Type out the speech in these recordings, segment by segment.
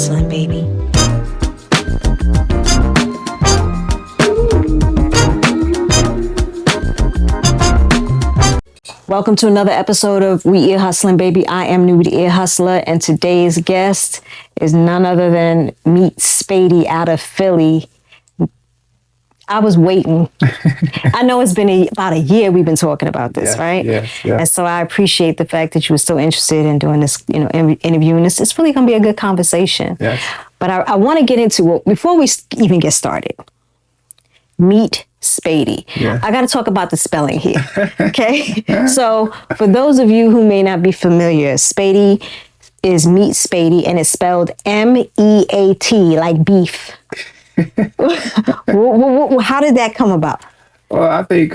hustling, baby. Welcome to another episode of We Ear Hustling, baby. I am New the Ear Hustler, and today's guest is none other than MeatSpady out of Philly. I was waiting. I know it's been about a year we've been talking about this, right? Yes. And so I appreciate the fact that you were still interested in doing this, interviewing this. It's really going to be a good conversation. Yes. But I want to get into, before we even get started, MeatSpady. Yeah. I got to talk about the spelling here, okay? So for those of you who may not be familiar, Spady is MeatSpady, and it's spelled M-E-A-T, like beef. How did that come about? Well, I think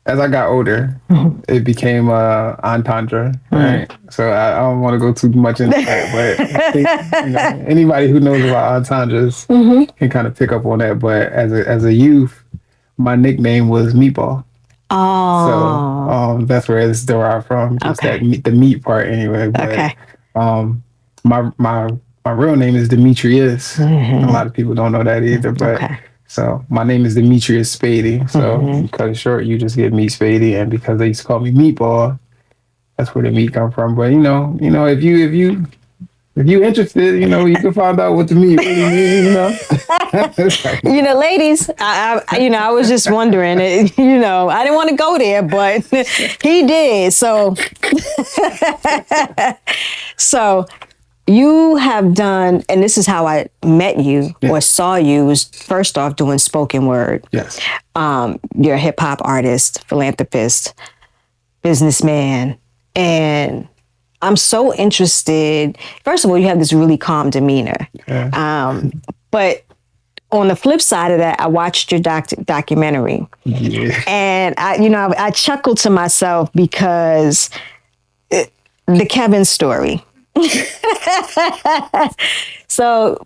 as I got older, it became entendre, right? So I don't want to go too much into that, but I think anybody who knows about entendres can kind of pick up on that. But as a youth, my nickname was Meatball. Oh, So that's where it's derived from. Just Okay. the meat part, anyway. But, okay. My real name is Demetrius. A lot of people don't know that either, but Okay. so my name is Demetrius Spady. So you cut it short, you just get MeatSpady, and because they used to call me Meatball, that's where the meat come from. But if you interested, you can find out what the meat really means. Ladies, I was just wondering. I didn't want to go there, but he did. So, so. You have done, and this is how I met you or saw you, was first off doing spoken word. Yes. You're a hip hop artist, philanthropist, businessman, and I'm so interested. First of all, you have this really calm demeanor. Yeah. But on the flip side of that, I watched your documentary, and I chuckled to myself because the Kevin story. So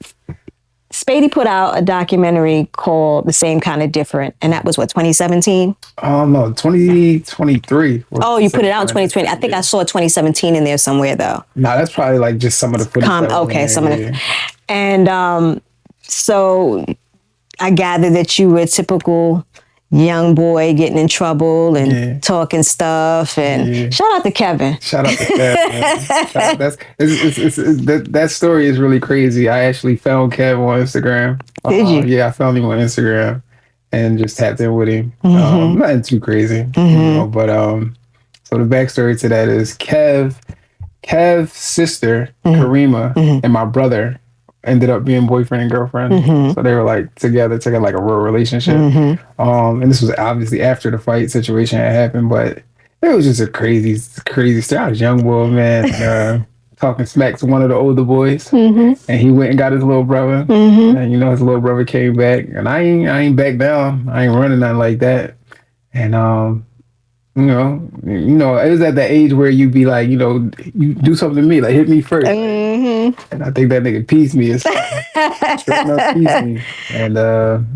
Spady put out a documentary called The Same Kind of Different, and that was what, 2017? No, 2023. Oh, you put it out in 2020. I think I saw 2017 in there somewhere though. No, that's probably like just some of the footage. And so I gather that you were a typical young boy getting in trouble and talking stuff, and shout out to Kevin. Shout out to Kev. That story is really crazy. I actually found Kev on Instagram. Did you? Yeah, I found him on Instagram and just tapped in with him. Nothing too crazy, but so the backstory to that is Kev's sister Karima and my brother ended up being boyfriend and girlfriend. So they were like together like a real relationship. And this was obviously after the fight situation had happened, but it was just a crazy story. I was a young boy, man, talking smack to one of the older boys, and he went and got his little brother, and his little brother came back, and I ain't back down. I ain't running nothing like that. And it was at that age where you'd be like, you do something to me, like hit me first. And I think that nigga pieced me. Straight up pieced me. And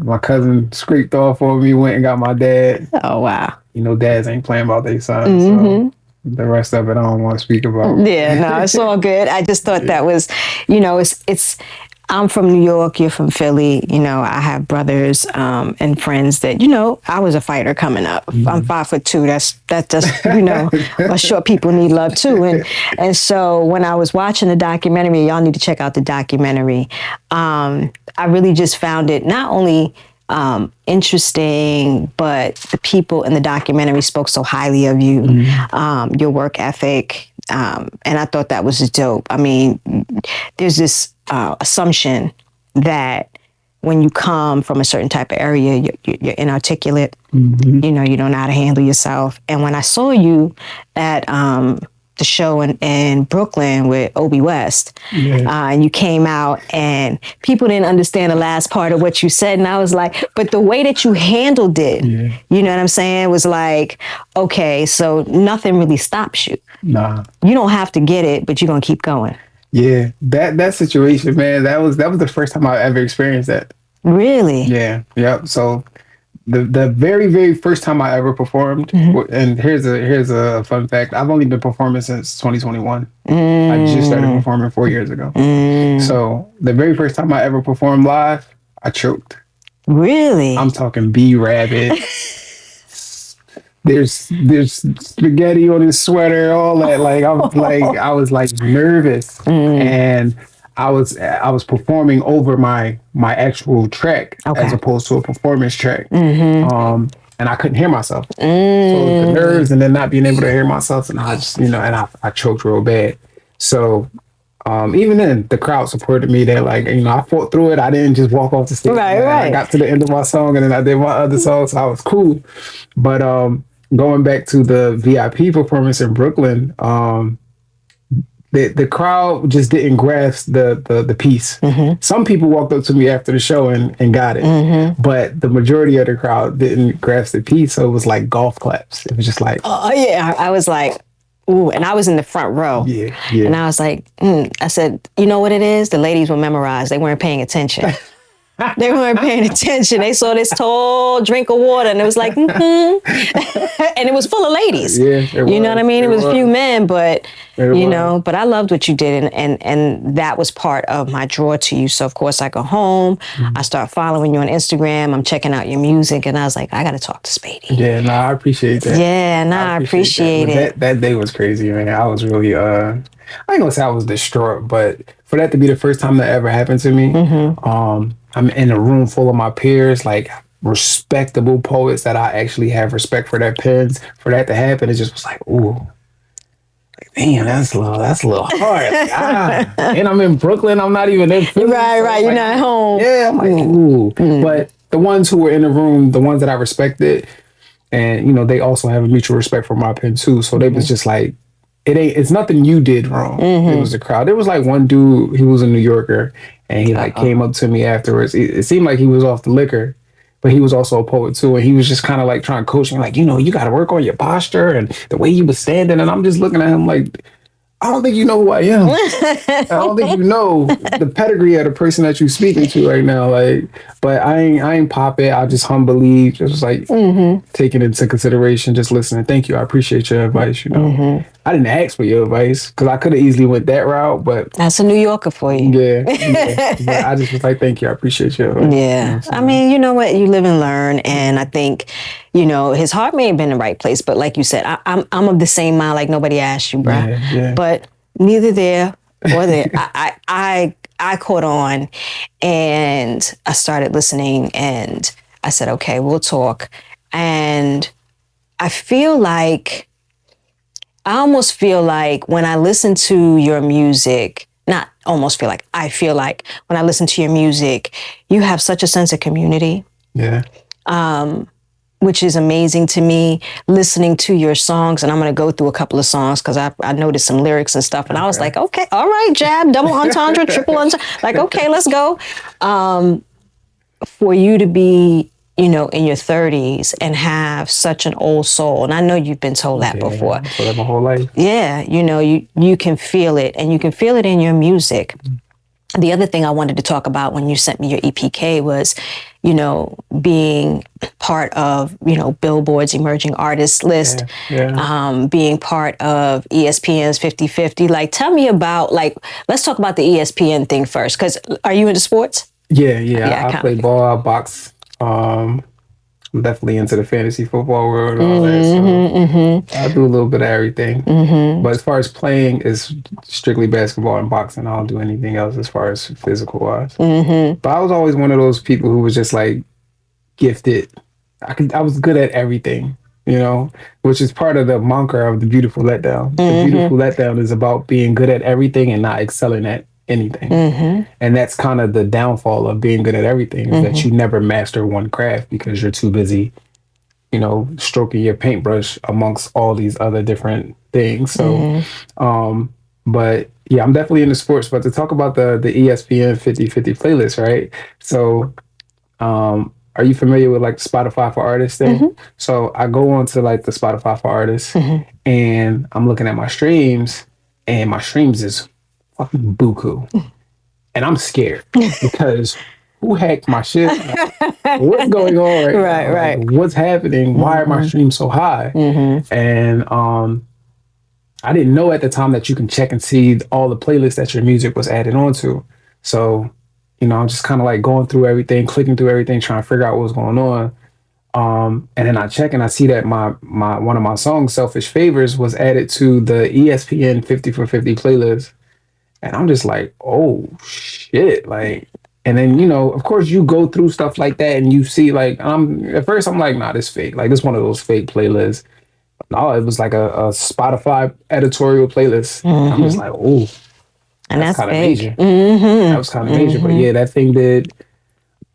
my cousin scraped off on me, went and got my dad. Oh, wow. Dads ain't playing about their sons. So the rest of it I don't want to speak about. Yeah, no, it's all good. I just thought that was, it's I'm from New York, you're from Philly. I have brothers and friends that, I was a fighter coming up. I'm 5'2". That's just, us short people need love too. And so when I was watching the documentary, y'all need to check out the documentary. I really just found it not only interesting, but the people in the documentary spoke so highly of you, your work ethic. And I thought that was just dope. I mean, there's this assumption that when you come from a certain type of area, you're inarticulate, you don't know how to handle yourself. And when I saw you at the show in Brooklyn with Obi West, and you came out and people didn't understand the last part of what you said. And I was like, but the way that you handled it, you know what I'm saying, was like, okay, so nothing really stops you. Nah. You don't have to get it, but you're going to keep going. Yeah, that situation, man, that was the first time I ever experienced that. Really? Yeah, yep. So the very very first time I ever performed, and here's a fun fact. I've only been performing since 2021. I just started performing 4 years ago. So the very first time I ever performed live, I choked. Really? I'm talking B Rabbit. There's spaghetti on his sweater, all that. I was like nervous, and I was performing over my actual track as Okay. opposed to a performance track. And I couldn't hear myself. So the nerves and then not being able to hear myself, and I just I choked real bad. So even then, the crowd supported me. They're like, I fought through it. I didn't just walk off the stage. Right, Man. right. I got to the end of my song, and then I did my other song, so I was cool. But going back to the VIP performance in Brooklyn, the crowd just didn't grasp the piece. Some people walked up to me after the show and got it, but the majority of the crowd didn't grasp the piece. So it was like golf claps. It was just like, Oh yeah, I was like, ooh, and I was in the front row. yeah, yeah. And I was like, I said, you know what it is? The ladies were memorized. They weren't paying attention. They weren't paying attention. They saw this tall drink of water and it was like, and it was full of ladies. Yeah, you know what I mean? It was a few men, but was. but I loved what you did, and that was part of my draw to you. So of course I go home, I start following you on Instagram, I'm checking out your music, and I was like, I gotta talk to Spady. Yeah, no, I appreciate that. Yeah, no, I appreciate it. That day was crazy, man. I was really I ain't gonna say I was distraught, but for that to be the first time that ever happened to me, I'm in a room full of my peers, like respectable poets that I actually have respect for their pens. For that to happen, it just was like, ooh, damn, that's a little hard. Like, and I'm in Brooklyn. I'm not even in Philly. Right. You're not home. Yeah, I'm like, ooh. But the ones who were in the room, the ones that I respected, and they also have a mutual respect for my pen too. So they was just like, it's nothing you did wrong. It was the crowd. There was like one dude, he was a New Yorker, and he like came up to me afterwards. It seemed like he was off the liquor, but he was also a poet too. And he was just kind of like trying to coach me, like, you got to work on your posture and the way you was standing. And I'm just looking at him like, I don't think you know who I am. I don't think you know the pedigree of the person that you're speaking to right now. Like, but I ain't pop it. I just humbly just like taking into consideration, just listening. Thank you. I appreciate your advice. I didn't ask for your advice because I could have easily went that route, but that's a New Yorker for you. Yeah. But I just was like, thank you. I appreciate your advice. Yeah. I mean, you know what? You live and learn. And I think, his heart may have been in the right place, but like you said, I'm of the same mind, like nobody asked you, bro. Yeah. But neither there or there. I caught on and I started listening and I said, okay, we'll talk. And I almost feel like when I listen to your music, not almost feel like, I feel like when I listen to your music, you have such a sense of community. Yeah. Which is amazing to me, listening to your songs. And I'm going to go through a couple of songs because I noticed some lyrics and stuff. And I was like, okay, all right, jab, double entendre, triple entendre. Like, okay, let's go. For you to be, in your 30s and have such an old soul. And I know you've been told that before. I've told that my whole life. Yeah, you can feel it, and you can feel it in your music. The other thing I wanted to talk about when you sent me your EPK was, being part of, Billboard's Emerging Artists list, being part of ESPN's 50/50. Like, tell me about, let's talk about the ESPN thing first, because are you into sports? Yeah. I play ball, I box. I'm definitely into the fantasy football world and all that. So I do a little bit of everything. But as far as playing, it's strictly basketball and boxing. I don't do anything else as far as physical wise. But I was always one of those people who was just like gifted. I was good at everything, which is part of the mantra of the Beautiful Letdown. The Beautiful Letdown is about being good at everything and not excelling at anything. And that's kind of the downfall of being good at everything, is that you never master one craft because you're too busy, stroking your paintbrush amongst all these other different things. So, but yeah, I'm definitely into sports. But to talk about the ESPN 50/50 playlist, right? So, are you familiar with like Spotify for Artists thing? So I go on to like the Spotify for Artists and I'm looking at my streams, and my streams is fucking buku. And I'm scared because who hacked my shit? What's going on right Right, now? Like, right. what's happening? Why are my streams so high? And I didn't know at the time that you can check and see all the playlists that your music was added onto. So, I'm just kind of like going through everything, clicking through everything, trying to figure out what's going on. And then I check and I see that my one of my songs, Selfish Favors, was added to the ESPN 50 for 50 playlist. And I'm just like, oh shit. Like, and then, of course you go through stuff like that and you see like, at first I'm like, nah, this fake. Like, this one of those fake playlists. No, it was like a Spotify editorial playlist. I'm just like, oh, And that's that's kind of big. major. That was kind of major. But yeah, that thing did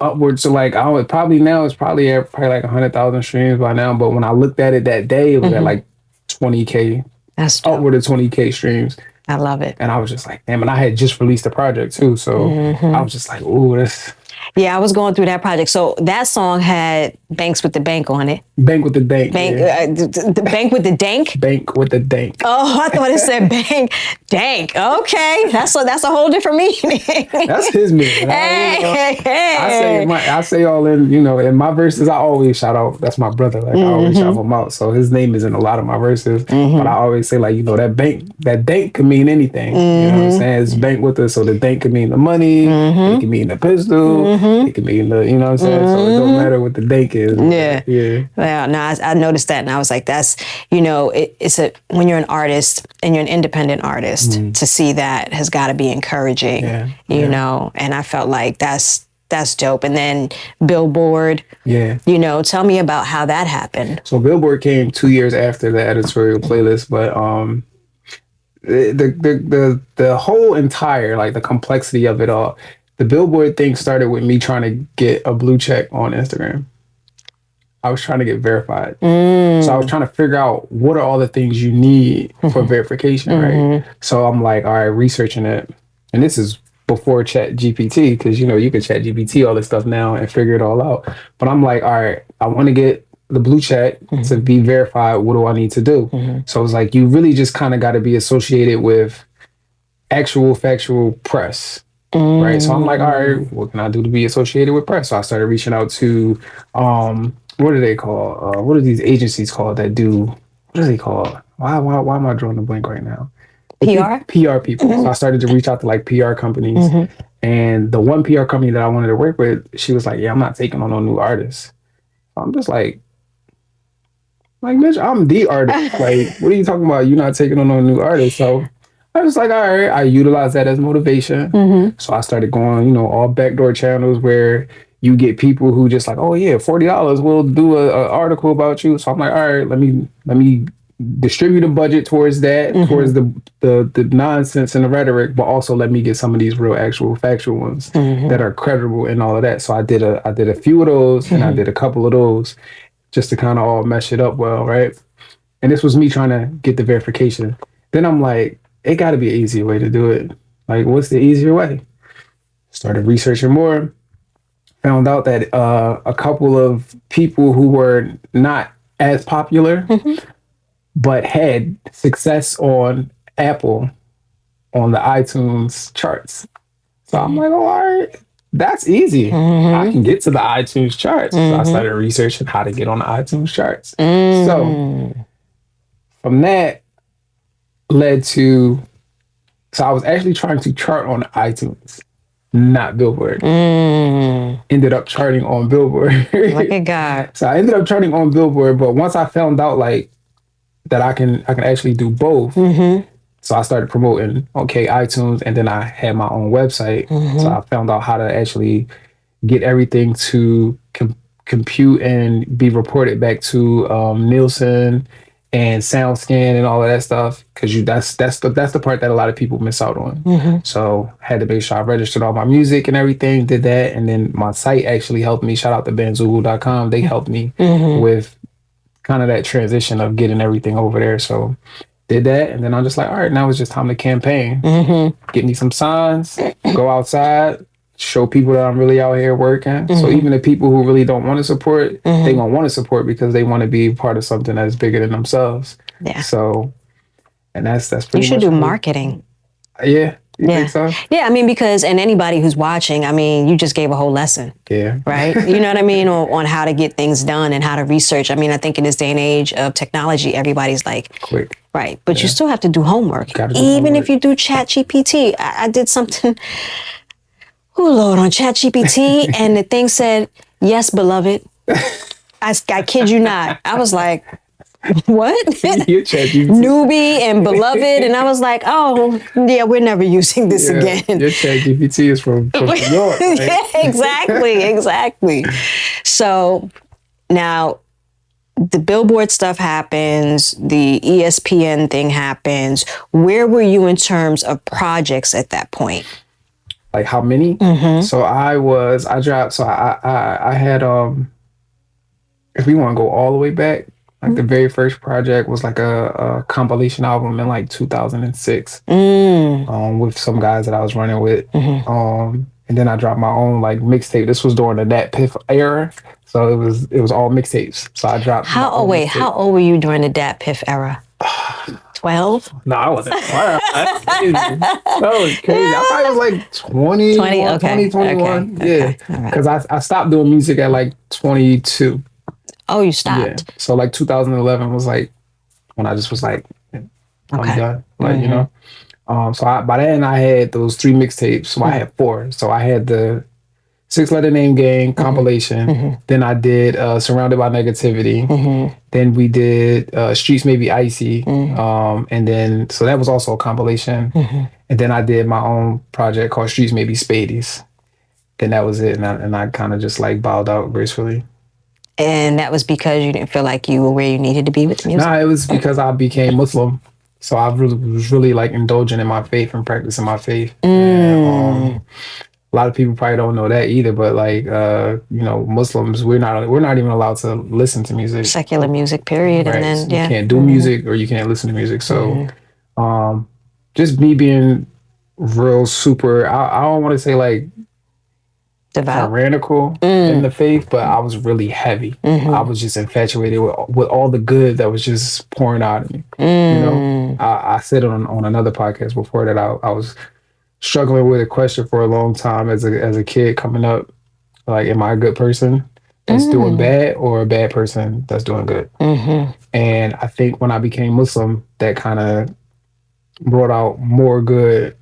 upwards to like, I don't, probably now it's probably at like 100,000 streams by now. But when I looked at it that day, it was at like 20K, That's dope. upward of 20K streams. I love it. And I was just like, damn, and I had just released a project too. So I was just like, ooh, this. Yeah, I was going through that project. So that song had Banks with the Bank on it. Bank with the Dank. Bank, Yeah. the Bank with the Dank. Bank with the Dank. Oh, I thought it said Bank Dank. Okay, that's a whole different meaning. That's his meaning. I say all in, in my verses, I always shout out. That's my brother. Like I always shout him out. So his name is in a lot of my verses. But I always say like, that Dank could mean anything. You know what I'm saying? It's bank with us. So the Dank could mean the money. It could mean the pistol. It could mean the, you know what I'm saying? So it don't matter what the Dank is. Yeah. Yeah. No, I noticed that and I was like, that's, it's when you're an artist and you're an independent artist, to see that has got to be encouraging, and I felt like that's dope. And then Billboard, tell me about how that happened. So Billboard came 2 years after the editorial playlist, but the whole entire, like the complexity of it all, the Billboard thing started with me trying to get a blue check on Instagram. I was trying to get verified. So I was trying to figure out what are all the things you need for verification, right? So I'm like, all right, researching it. And this is before Chat GPT, because, you can Chat GPT all this stuff now and figure it all out. But I'm like, all right, I want to get the blue check to be verified. What do I need to do? So it's like, you really just kind of got to be associated with actual factual press. Right. So I'm like, all right, what can I do to be associated with press? So I started reaching out to, what are they called? What are these agencies called that do, what are they called? Why am I drawing a blank right now? PR? PR people. So I started to reach out to like PR companies. And the one PR company that I wanted to work with, she was like, yeah, I'm not taking on no new artists. So I'm just like, bitch, I'm the artist. Like, what are you talking about? You're not taking on no new artists. So I was like, all right, I utilized that as motivation. So I started going, all backdoor channels where you get people who just like, oh yeah, $40, we'll do a article about you. So I'm like, all right, let me distribute a budget towards that, towards the nonsense and the rhetoric, but also let me get some of these real actual factual ones that are credible and all of that. So I did a few of those and I did a couple of those just to kind of all mesh it up well, right? And this was me trying to get the verification. Then I'm like, it got to be an easier way to do it. Like, what's the easier way? Started researching more. Found out that a couple of people who were not as popular, but had success on Apple, on the iTunes charts. So I'm like, oh, all right, that's easy. I can get to the iTunes charts. So I started researching how to get on the iTunes charts. So from that, led to, so I was actually trying to chart on iTunes, not Billboard. Ended up charting on Billboard. Look at God. So I ended up charting on Billboard, but once I found out like that I can actually do both, so I started promoting iTunes, and then I had my own website. So I found out how to actually get everything to compute and be reported back to Nielsen and SoundScan and all of that stuff, because that's the part that a lot of people miss out on. So had to make sure I registered all my music and everything, did that, and then my site actually helped me. Shout out to bandzoogle.com. They helped me with kind of that transition of getting everything over there. So did that, and then I'm just like, all right, now it's just time to campaign. Get me some signs, go outside, show people that I'm really out here working. So even the people who really don't want to support, they gonna want to support because they want to be part of something that's bigger than themselves. Yeah. So, and that's pretty much. You should do marketing. Yeah. You think so? Yeah, I mean, because, and anybody who's watching, I mean, you just gave a whole lesson. Yeah. Right? You know what I mean? On how to get things done and how to research. I mean, I think in this day and age of technology, everybody's like, Quick. right. But you still have to do homework. Gotta do Even homework. if you do Chat GPT. I did something, oh Lord, on Chat GPT, and the thing said, yes, beloved. I kid you not. I was like, what? Your ChatGPT. Newbie and beloved. And I was like, oh, yeah, we're never using this again. Your ChatGPT is from New York. Right? Yeah, exactly. So now the Billboard stuff happens, the ESPN thing happens. Where were you in terms of projects at that point? Like how many? So I dropped, so I had, if we want to go all the way back, like the very first project was like a compilation album in like 2006 with some guys that I was running with. And then I dropped my own like mixtape. This was during the Dat Piff era. So it was all mixtapes. So I dropped. How old were you during the Dat Piff era? 12? No, I wasn't. That was crazy. I probably was like 20, 21. Okay. Yeah. Because I stopped doing music at like 22. Oh, you stopped? Yeah. So like 2011 was like when I just was like, I'm done. Like, you know. So by then I had those 3 mixtapes. So I had 4. So I had the 6-Letter Name Gang compilation. Then I did Surrounded by Negativity. Then we did Streets May Be Icy. And then, so that was also a compilation. And then I did my own project called Streets May Be Spady's. Then that was it. And I kind of just like bowed out gracefully. And that was because you didn't feel like you were where you needed to be with the music? Nah, it was because I became Muslim. So I was really like indulging in my faith and practicing my faith. And, a lot of people probably don't know that either, but like you know, Muslims, we're not even allowed to listen to music. Secular music, period. Right. And then so you can't do music or you can't listen to music. So just me being real super, I don't want to say like devout, tyrannical in the faith, but I was really heavy. I was just infatuated with all the good that was just pouring out of me. You know, I said on another podcast before that I was struggling with a question for a long time as a kid coming up. Like, am I a good person that's doing bad or a bad person that's doing good? And I think when I became Muslim, that kind of brought out more good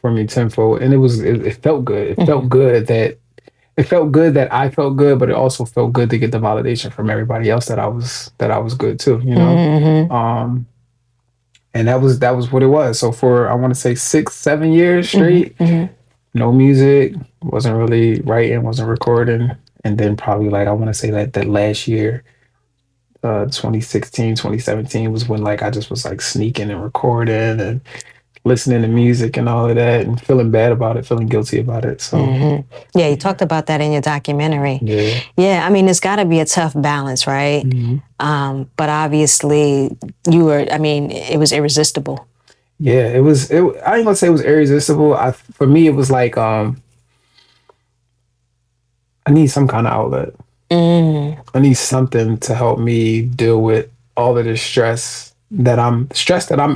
for me tenfold. And it felt good. It felt good that I felt good, but it also felt good to get the validation from everybody else that I was good too, you know? And that was what it was. So for, I want to say 6-7 years straight, no music, wasn't really writing, wasn't recording. And then probably like, I want to say that last year, 2016, 2017 was when like, I just was like sneaking and recording and listening to music and all of that and feeling bad about it, feeling guilty about it. So yeah, you talked about that in your documentary. Yeah. I mean, it's got to be a tough balance, right? But obviously it was irresistible. Yeah, I ain't gonna say it was irresistible. For me, it was like, I need some kind of outlet. I need something to help me deal with all of this stress that I'm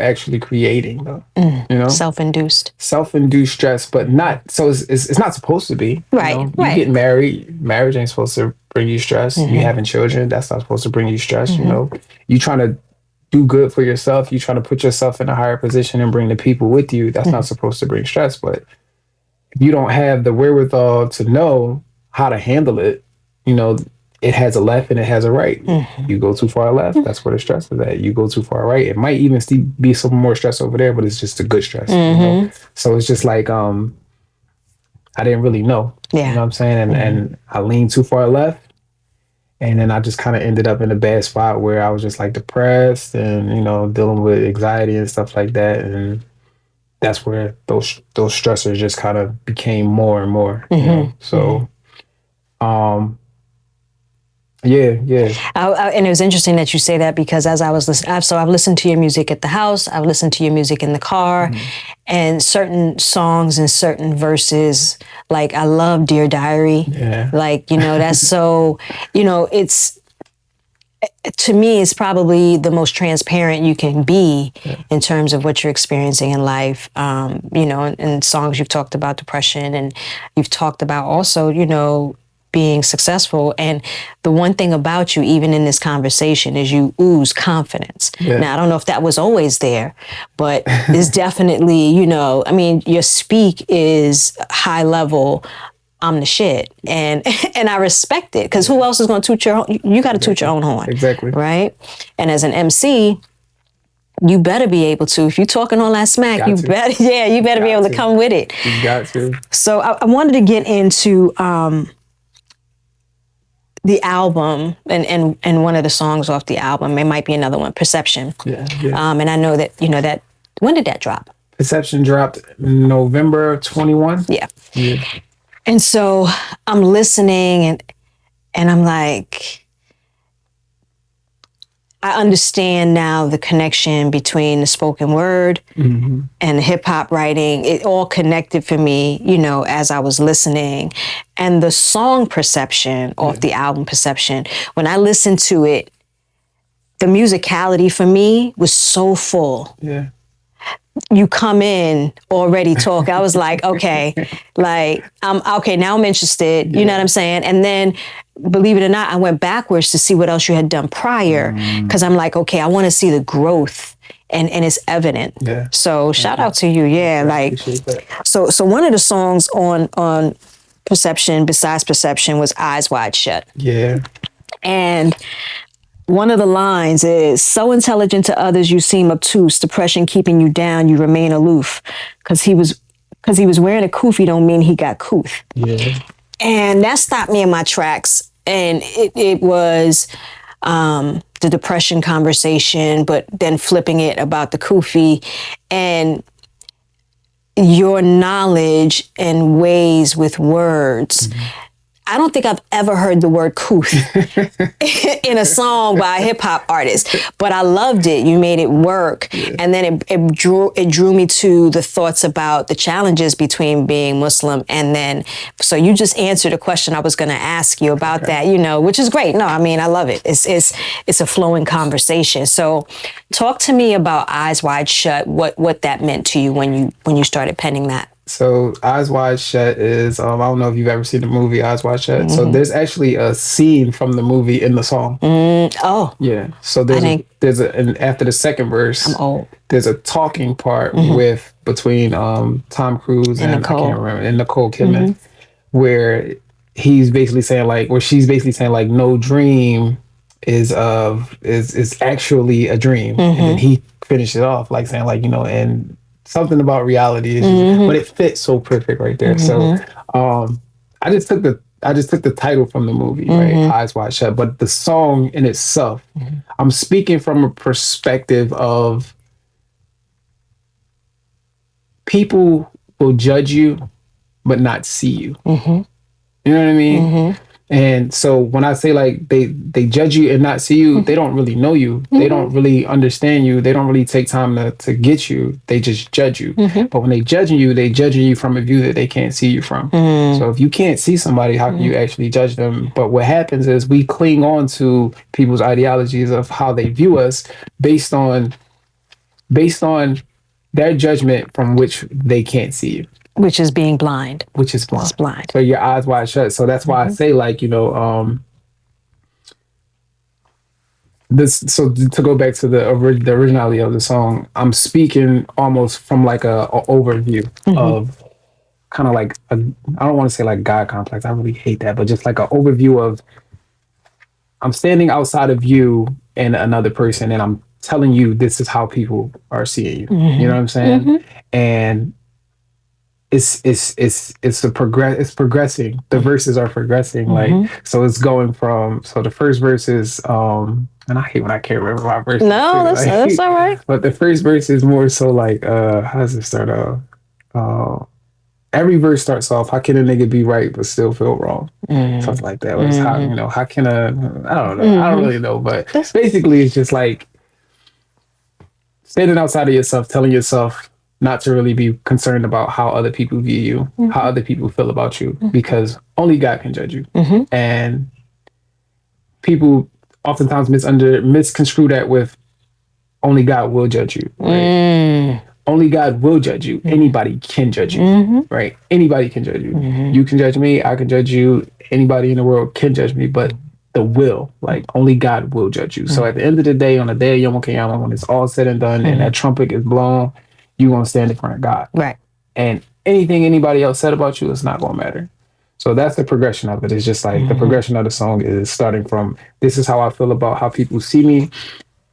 actually creating, though. You know, self-induced stress, but not. So it's not supposed to be. Right. You know? You get married. Marriage ain't supposed to bring you stress. You having children, that's not supposed to bring you stress. You know, you trying to do good for yourself. You trying to put yourself in a higher position and bring the people with you. That's not supposed to bring stress. But if you don't have the wherewithal to know how to handle it, you know, it has a left and it has a right. You go too far left, that's where the stress is at. You go too far right, it might even be some more stress over there, but it's just a good stress. You know? So it's just like, I didn't really know. You know what I'm saying? And I leaned too far left. And then I just kind of ended up in a bad spot where I was just like depressed and, you know, dealing with anxiety and stuff like that. And that's where those stressors just kind of became more and more. You know? So, yeah. And it was interesting that you say that because as I was listening, I've listened to your music at the house, I've listened to your music in the car, and certain songs and certain verses, like I love Dear Diary. Yeah. Like, you know, that's so, you know, to me, it's probably the most transparent you can be in terms of what you're experiencing in life. In songs you've talked about depression, and you've talked about also, being successful. And the one thing about you, even in this conversation, is you ooze confidence. Yeah. Now, I don't know if that was always there, but it's definitely, your speak is high level. I'm the shit, and I respect it, because who else is going to toot your horn? You got to toot your own horn, exactly, right? And as an MC, you better be able to. If you're talking all that smack, you better be able to come with it. You got to. So I wanted to get into the album and one of the songs off the album. It might be another one, Perception. Yeah. And I know that that. When did that drop? Perception dropped November 21. Yeah. And so I'm listening and I'm like, I understand now the connection between the spoken word and the hip hop writing. It all connected for me, as I was listening. And the song Perception off the album Perception, when I listened to it, the musicality for me was so full. Yeah. You come in already talk. I was like, okay, okay, now I'm interested. You know what I'm saying? And then, believe it or not, I went backwards to see what else you had done prior, because I'm like, okay, I want to see the growth, and it's evident. Yeah. So shout out to you. Yeah, so one of the songs on Perception, besides Perception, was Eyes Wide Shut. Yeah. And one of the lines is, so intelligent to others, you seem obtuse. Depression keeping you down, you remain aloof. Because he was wearing a kufi don't mean he got couth. Yeah. And that stopped me in my tracks. And it was the depression conversation, but then flipping it about the kufi, and your knowledge and ways with words. I don't think I've ever heard the word couth in a song by a hip hop artist, but I loved it. You made it work. Yeah. And then it drew me to the thoughts about the challenges between being Muslim. And then, so you just answered a question I was going to ask you about that, which is great. No, I mean, I love it. It's a flowing conversation. So talk to me about Eyes Wide Shut, what that meant to you when you started penning that. So Eyes Wide Shut is, I don't know if you've ever seen the movie Eyes Wide Shut. So there's actually a scene from the movie in the song. Oh. Yeah. So and after the second verse, I'm old. There's a talking part between Tom Cruise and Nicole. I can't remember, and Nicole Kidman, where she's basically saying like no dream is actually a dream. And then he finished it off like saying like, and something about reality is but it fits so perfect right there. So I just took the title from the movie, right? Eyes Wide Shut. But the song in itself, I'm speaking from a perspective of people will judge you but not see you. You know what I mean? And so when I say like they judge you and not see you, they don't really know you. They don't really understand you. They don't really take time to get you. They just judge you. But when they're judging you from a view that they can't see you from. So if you can't see somebody, how can you actually judge them? But what happens is we cling on to people's ideologies of how they view us based on their judgment from which they can't see you. Which is being blind. Which is blind. It's blind. So your eyes wide shut. So that's why I say like, this. So to go back to the originality of the song, I'm speaking almost from like a overview of kind of like I don't want to say like God complex. I really hate that, but just like an overview of I'm standing outside of you and another person, and I'm telling you this is how people are seeing you. You know what I'm saying? And it's progressing. The verses are progressing. Like, so it's going from, so the first verse is, and I hate when I can't remember my verse. No, that's all right. But the first verse is more so like, how does it start off? Every verse starts off, how can a nigga be right but still feel wrong? Something like that. It's how, how can I don't know. I don't really know, but basically it's just like standing outside of yourself, telling yourself not to really be concerned about how other people view you, how other people feel about you, because only God can judge you. And people oftentimes misconstrue that with only God will judge you, right? Only God will judge you. Anybody can judge you, right? Anybody can judge you. You can judge me. I can judge you. Anybody in the world can judge me, but the will, like only God will judge you. So at the end of the day, on the day of Yom Kippur, when it's all said and done and that trumpet is blown, you're going to stand in front of God. Right. And anything anybody else said about you is not going to matter. So that's the progression of it. It's just like the progression of the song is starting from this is how I feel about how people see me.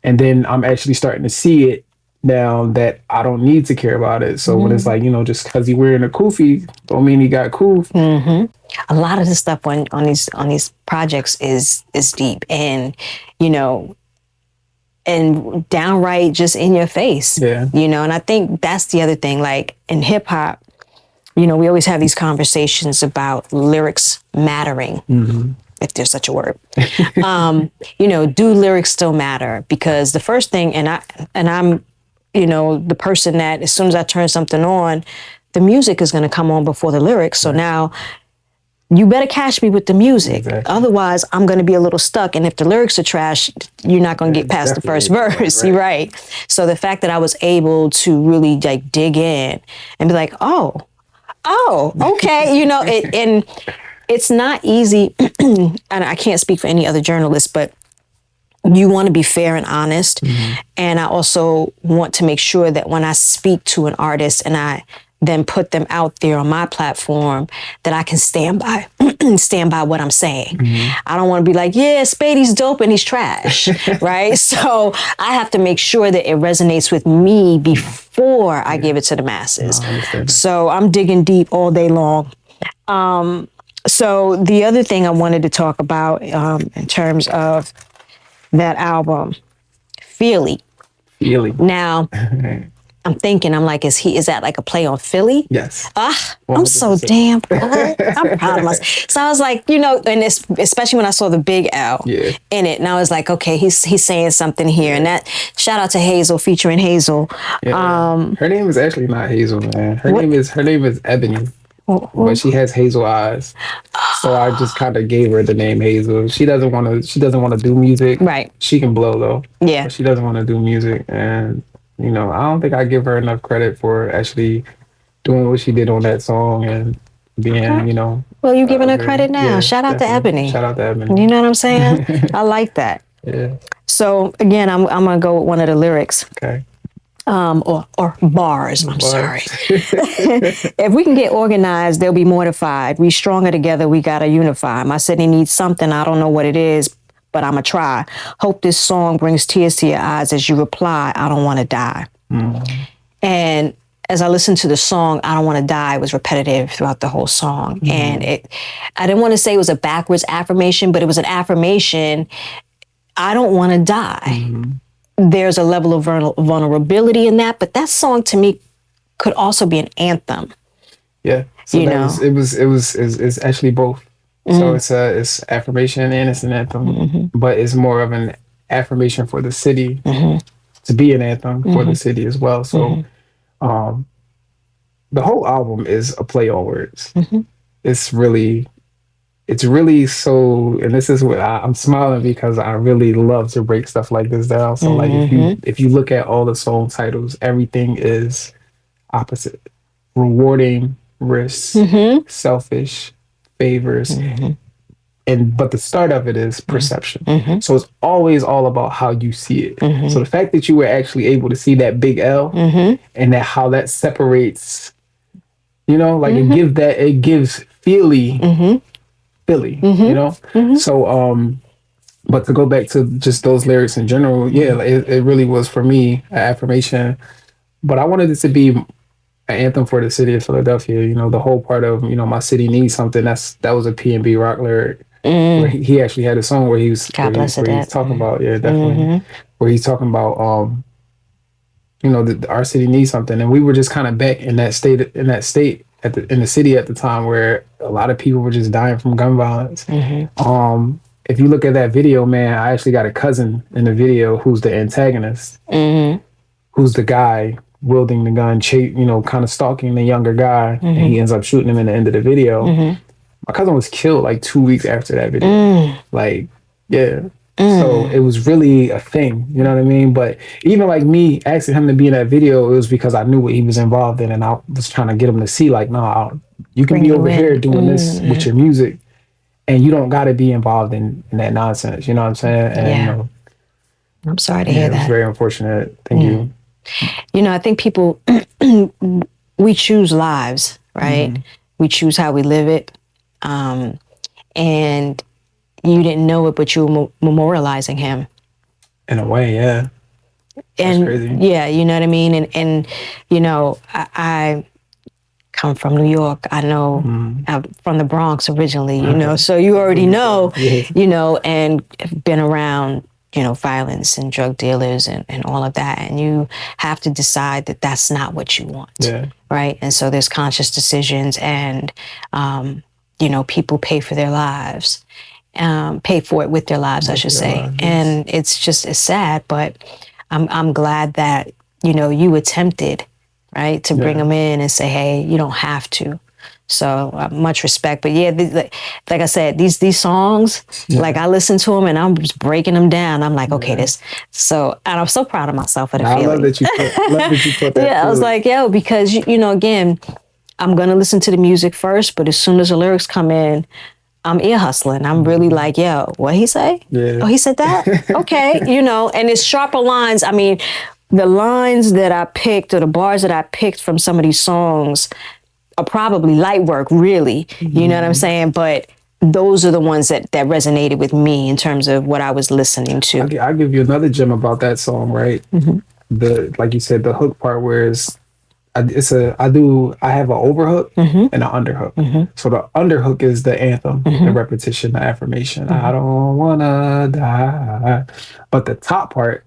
And then I'm actually starting to see it now that I don't need to care about it. So when it's like, just because he wearing a kufi, don't mean he got koof. A lot of the stuff on these projects is deep and, and downright just in your face. Yeah. And I think that's the other thing. Like in hip hop, we always have these conversations about lyrics mattering. If there's such a word. Do lyrics still matter? Because the first thing, and I'm, the person that as soon as I turn something on, the music is going to come on before the lyrics. So now you better catch me with the music. Exactly. Otherwise, I'm going to be a little stuck. And if the lyrics are trash, you're not going to get past the first verse. Right. So the fact that I was able to really like dig in and be like, oh, okay. And it's not easy, and I can't speak for any other journalist, but you want to be fair and honest. And I also want to make sure that when I speak to an artist and I then put them out there on my platform, that I can stand by what I'm saying. I don't want to be like, yeah, Spady's dope and he's trash, right? So I have to make sure that it resonates with me before I give it to the masses. So I'm digging deep all day long. So the other thing I wanted to talk about in terms of that album, Philly. Now, I'm thinking, I'm like, is that like a play on Philly? Yes. I'm so damn proud. I'm proud of myself. So I was like, and especially when I saw the big L in it, and I was like, okay, he's saying something here. And that shout out to Hazel featuring Hazel. Yeah. Her name is actually not Hazel, man. Her name is Ebony. But she has hazel eyes, so I just kind of gave her the name Hazel. She doesn't want to do music. Right. She can blow though. Yeah. But she doesn't want to do music, and I don't think I give her enough credit for actually doing what she did on that song and being, Well, you giving her credit now. Yeah, shout out definitely. To Ebony. Shout out to Ebony. You know what I'm saying? I like that. Yeah. So again, I'm gonna go with one of the lyrics. Okay. Or bars, I'm sorry. If we can get organized, they'll be mortified. We stronger together, we gotta unify. My city needs something, I don't know what it is, but I'ma try. Hope this song brings tears to your eyes as you reply, I don't wanna die. And as I listened to the song, I don't wanna die, it was repetitive throughout the whole song. And I didn't wanna say it was a backwards affirmation, but it was an affirmation, I don't wanna die. There's a level of vulnerability in that, but that song to me could also be an anthem. Yeah, so it's actually both. So it's affirmation and it's an anthem, but it's more of an affirmation for the city to be an anthem for the city as well. So the whole album is a play on words. It's really so, and this is what I'm smiling because I really love to break stuff like this down. So like if you look at all the song titles, everything is opposite. Rewarding, risks, selfish, favors. But the start of it is perception. So it's always all about how you see it. So the fact that you were actually able to see that big L and that how that separates, it gives Philly, So, but to go back to just those lyrics in general, it really was for me an affirmation. But I wanted it to be an anthem for the city of Philadelphia. The whole part of my city needs something. That was a P&B Rock lyric. Where he actually had a song where he's talking about definitely where he's talking about our city needs something, and we were just kind of back in that state in the city at the time where a lot of people were just dying from gun violence. If you look at that video, man, I actually got a cousin in the video who's the antagonist, who's the guy wielding the gun, kind of stalking the younger guy, and he ends up shooting him in the end of the video. My cousin was killed like 2 weeks after that video. So it was really a thing, you know what I mean? But even like me asking him to be in that video, it was because I knew what he was involved in, and I was trying to get him to see, like, nah, you can Bring be you over here in. doing this with your music, and you don't got to be involved in that nonsense. You know what I'm saying? And Yeah. I'm sorry to yeah, hear it was that. very unfortunate. Thank you. You know, I think people, we choose lives, right? We choose how we live it. And you didn't know it, but you were memorializing him. In a way, yeah, that's And crazy. yeah, you know what I mean? And you know, I come from New York. I know I'm from the Bronx originally, you know, so you already know, Yeah. you know, and been around, you know, violence and drug dealers and all of that. And you have to decide that that's not what you want. Yeah. Right. And so there's conscious decisions, and, you know, people pay for their lives, pay for it with their lives, I should say. And it's sad, but I'm glad that, you know, you attempted, right, to bring them in and say, hey, you don't have to. So much respect. But yeah, like I said, these songs, like I listen to them and I'm just breaking them down. I'm like, okay, this. So, and I'm so proud of myself for the feeling. I love that you put that. Yeah, I was like, yo, because you know, again, I'm gonna listen to the music first, but as soon as the lyrics come in, I'm ear hustling. I'm really like, yo, what he say? Yeah. Oh, he said that? Okay, you know, and it's sharper lines. I mean, the lines that I picked or the bars that I picked from some of these songs are probably light work, really. You know what I'm saying? But those are the ones that resonated with me in terms of what I was listening to. I'll give you another gem about that song, right? The like you said, the hook part where I have an overhook and an underhook. So the underhook is the anthem, the repetition, the affirmation. I don't wanna die. But the top part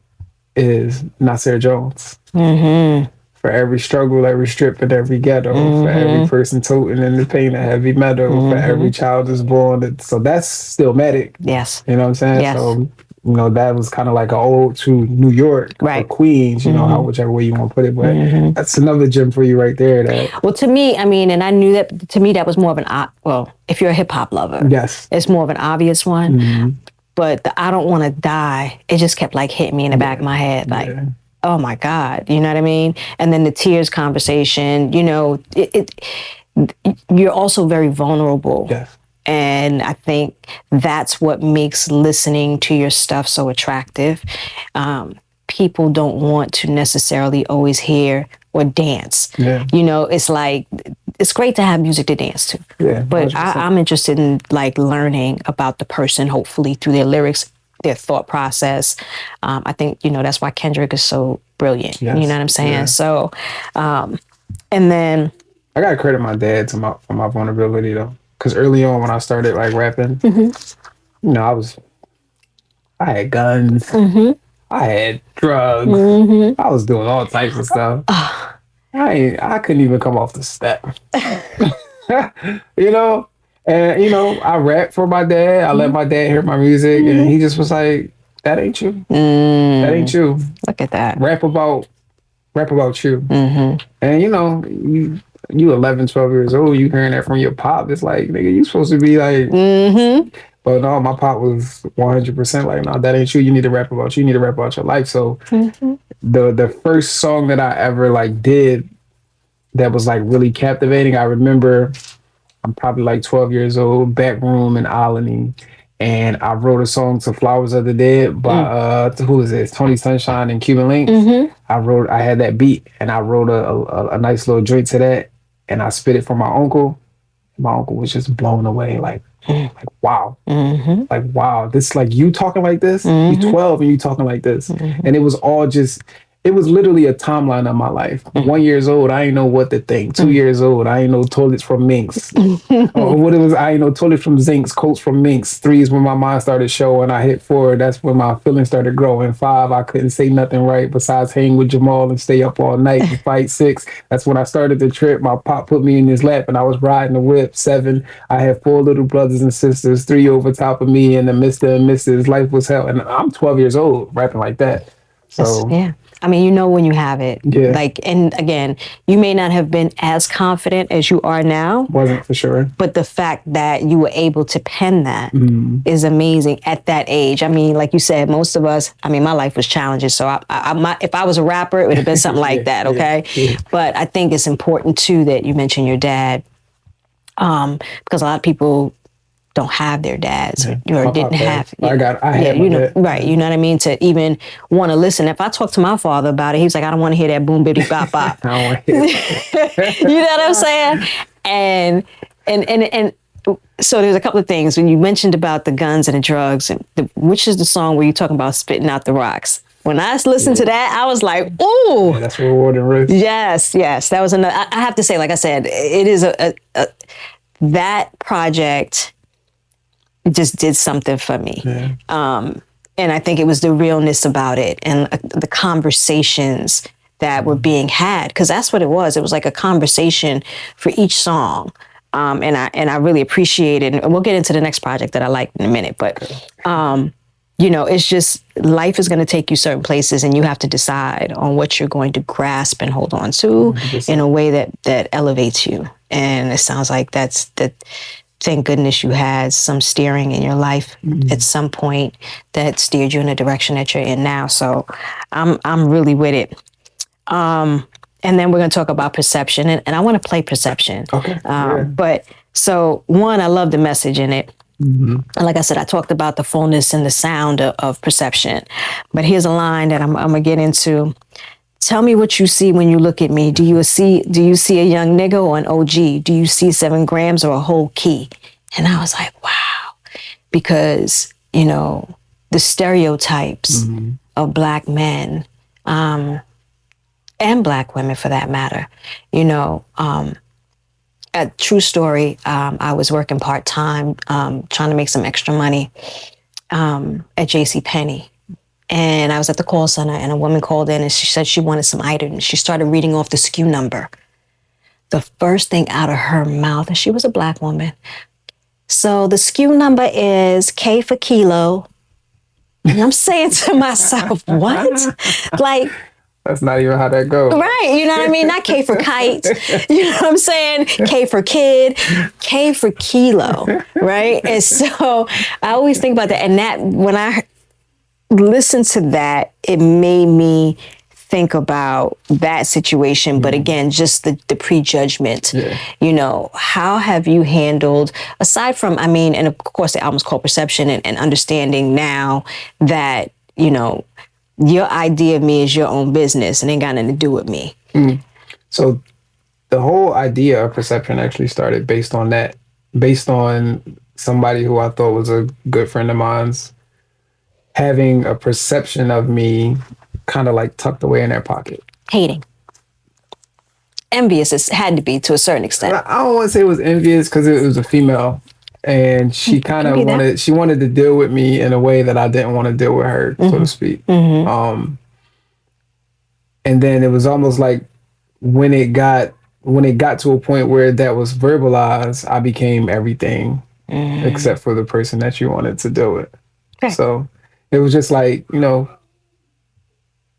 is Nasir Jones. For every struggle, every strip, and every ghetto, for every person toting in the pain of heavy metal, for every child is born. So that's still medic. Yes. You know what I'm saying? Yes. So, you know, that was kind of like an ode to New York or Queens, you know, whichever way you want to put it. But that's another gem for you right there. Well, to me, I mean, and I knew that, to me, that was more of well, if you're a hip hop lover, yes, it's more of an obvious one. But the I don't want to die, it just kept like hitting me in the back of my head. Like, oh my God, you know what I mean? And then the tears conversation, you know, you're also very vulnerable. Yes. And I think that's what makes listening to your stuff so attractive. People don't want to necessarily always hear or dance. Yeah. You know, it's like, it's great to have music to dance to. Yeah, but I'm interested in like learning about the person, hopefully through their lyrics, their thought process. I think, you know, that's why Kendrick is so brilliant. Yes. You know what I'm saying? Yeah. So, and then. I got to credit my dad for my vulnerability though. Because early on when I started like rapping, you know, I had guns, I had drugs, I was doing all types of stuff. I couldn't even come off the step. You know? And, you know, I rapped for my dad. I let my dad hear my music, and he just was like, that ain't you. That ain't you. Look at that. Rap about you. And, you know, you 11, 12 years old, you hearing that from your pop. It's like, nigga, you supposed to be like, but no, my pop was 100% like, no, that ain't you. You need to rap about you. You need to rap about your life. So the first song that I ever like did that was like really captivating, I remember I'm probably like 12 years old, back room in Albany, and I wrote a song to Flowers of the Dead by who is it? Tony Sunshine and Cuban Links. I had that beat, and I wrote a nice little joint to that, and I spit it for my uncle. My uncle was just blown away, like wow, like wow, this like you talking like this. You're 12 and you talking like this, and it was all just. It was literally a timeline of my life. 1 year old, I ain't know what to think. 2 years old, I ain't know toilets from Minx. Or what it was, I ain't know toilets from Zincs, coats from Minx. 3 is when my mind started showing. I hit 4, that's when my feelings started growing. 5, I couldn't say nothing right besides hang with Jamal and stay up all night and fight. 6, that's when I started the trip. My pop put me in his lap and I was riding the whip. 7, I had 4 little brothers and sisters. 3 over top of me and the Mr. and Mrs. Life was hell. And I'm 12 years old rapping like that. So yeah. I mean, you know when you have it. Yeah. Like, and again, you may not have been as confident as you are now. Wasn't for sure. But the fact that you were able to pen that is amazing at that age. I mean, like you said, most of us, I mean, my life was challenging. So if I was a rapper, it would have been something like that, okay? Yeah. But I think it's important, too, that you mentioned your dad, because a lot of people don't have their dads, or didn't have. I had you know, right? You know what I mean? To even want to listen. If I talked to my father about it, he was like, "I don't want to hear that boom bitty bop bop." I don't want to hear that. You know what I'm saying? And so there's a couple of things when you mentioned about the guns and the drugs, and which is the song where you're talking about spitting out the rocks. When I listened to that, I was like, "Ooh, yeah, that's rewarding, Ruth." Yes, that was another. I have to say, like I said, it is that project just did something for me. Yeah. And I think it was the realness about it and the conversations that were being had, because that's what it was. It was like a conversation for each song. And I really appreciate it. And we'll get into the next project that I like in a minute. But, you know, it's just life is going to take you certain places, and you have to decide on what you're going to grasp and hold on to 100%. In a way that elevates you. And it sounds like that. Thank goodness you had some steering in your life at some point that steered you in the direction that you're in now. So I'm really with it. And then we're going to talk about perception, and I want to play perception. Okay. But so one, I love the message in it. And like I said, I talked about the fullness and the sound of perception. But here's a line that I'm going to get into. Tell me what you see when you look at me. Do you see a young nigga or an OG? Do you see 7 grams or a whole key? And I was like, wow. Because, you know, the stereotypes of Black men, and Black women for that matter, you know, a true story. I was working part-time, trying to make some extra money at JCPenney. And I was at the call center, and a woman called in and she said she wanted some items. She started reading off the SKU number. The first thing out of her mouth, and she was a Black woman. So the SKU number is K for kilo. And I'm saying to myself, what? Like, that's not even how that goes. Right. You know what I mean? Not K for kite. You know what I'm saying? K for kid, K for kilo. Right. And so I always think about that. And that when I listen to that, it made me think about that situation. But again, just the prejudgment, you know, how have you handled, aside from, I mean, and of course the album's called Perception, and understanding now that, you know, your idea of me is your own business and ain't got nothing to do with me. So the whole idea of Perception actually started based on that, based on somebody who I thought was a good friend of mine's having a perception of me kind of like tucked away in their pocket. Hating. Envious, it had to be to a certain extent. I don't want to say it was envious because it was a female, and she kind of wanted to deal with me in a way that I didn't want to deal with her, so to speak. And then it was almost like when it got to a point where that was verbalized, I became everything except for the person that you wanted to deal with. Okay. So it was just like, you know,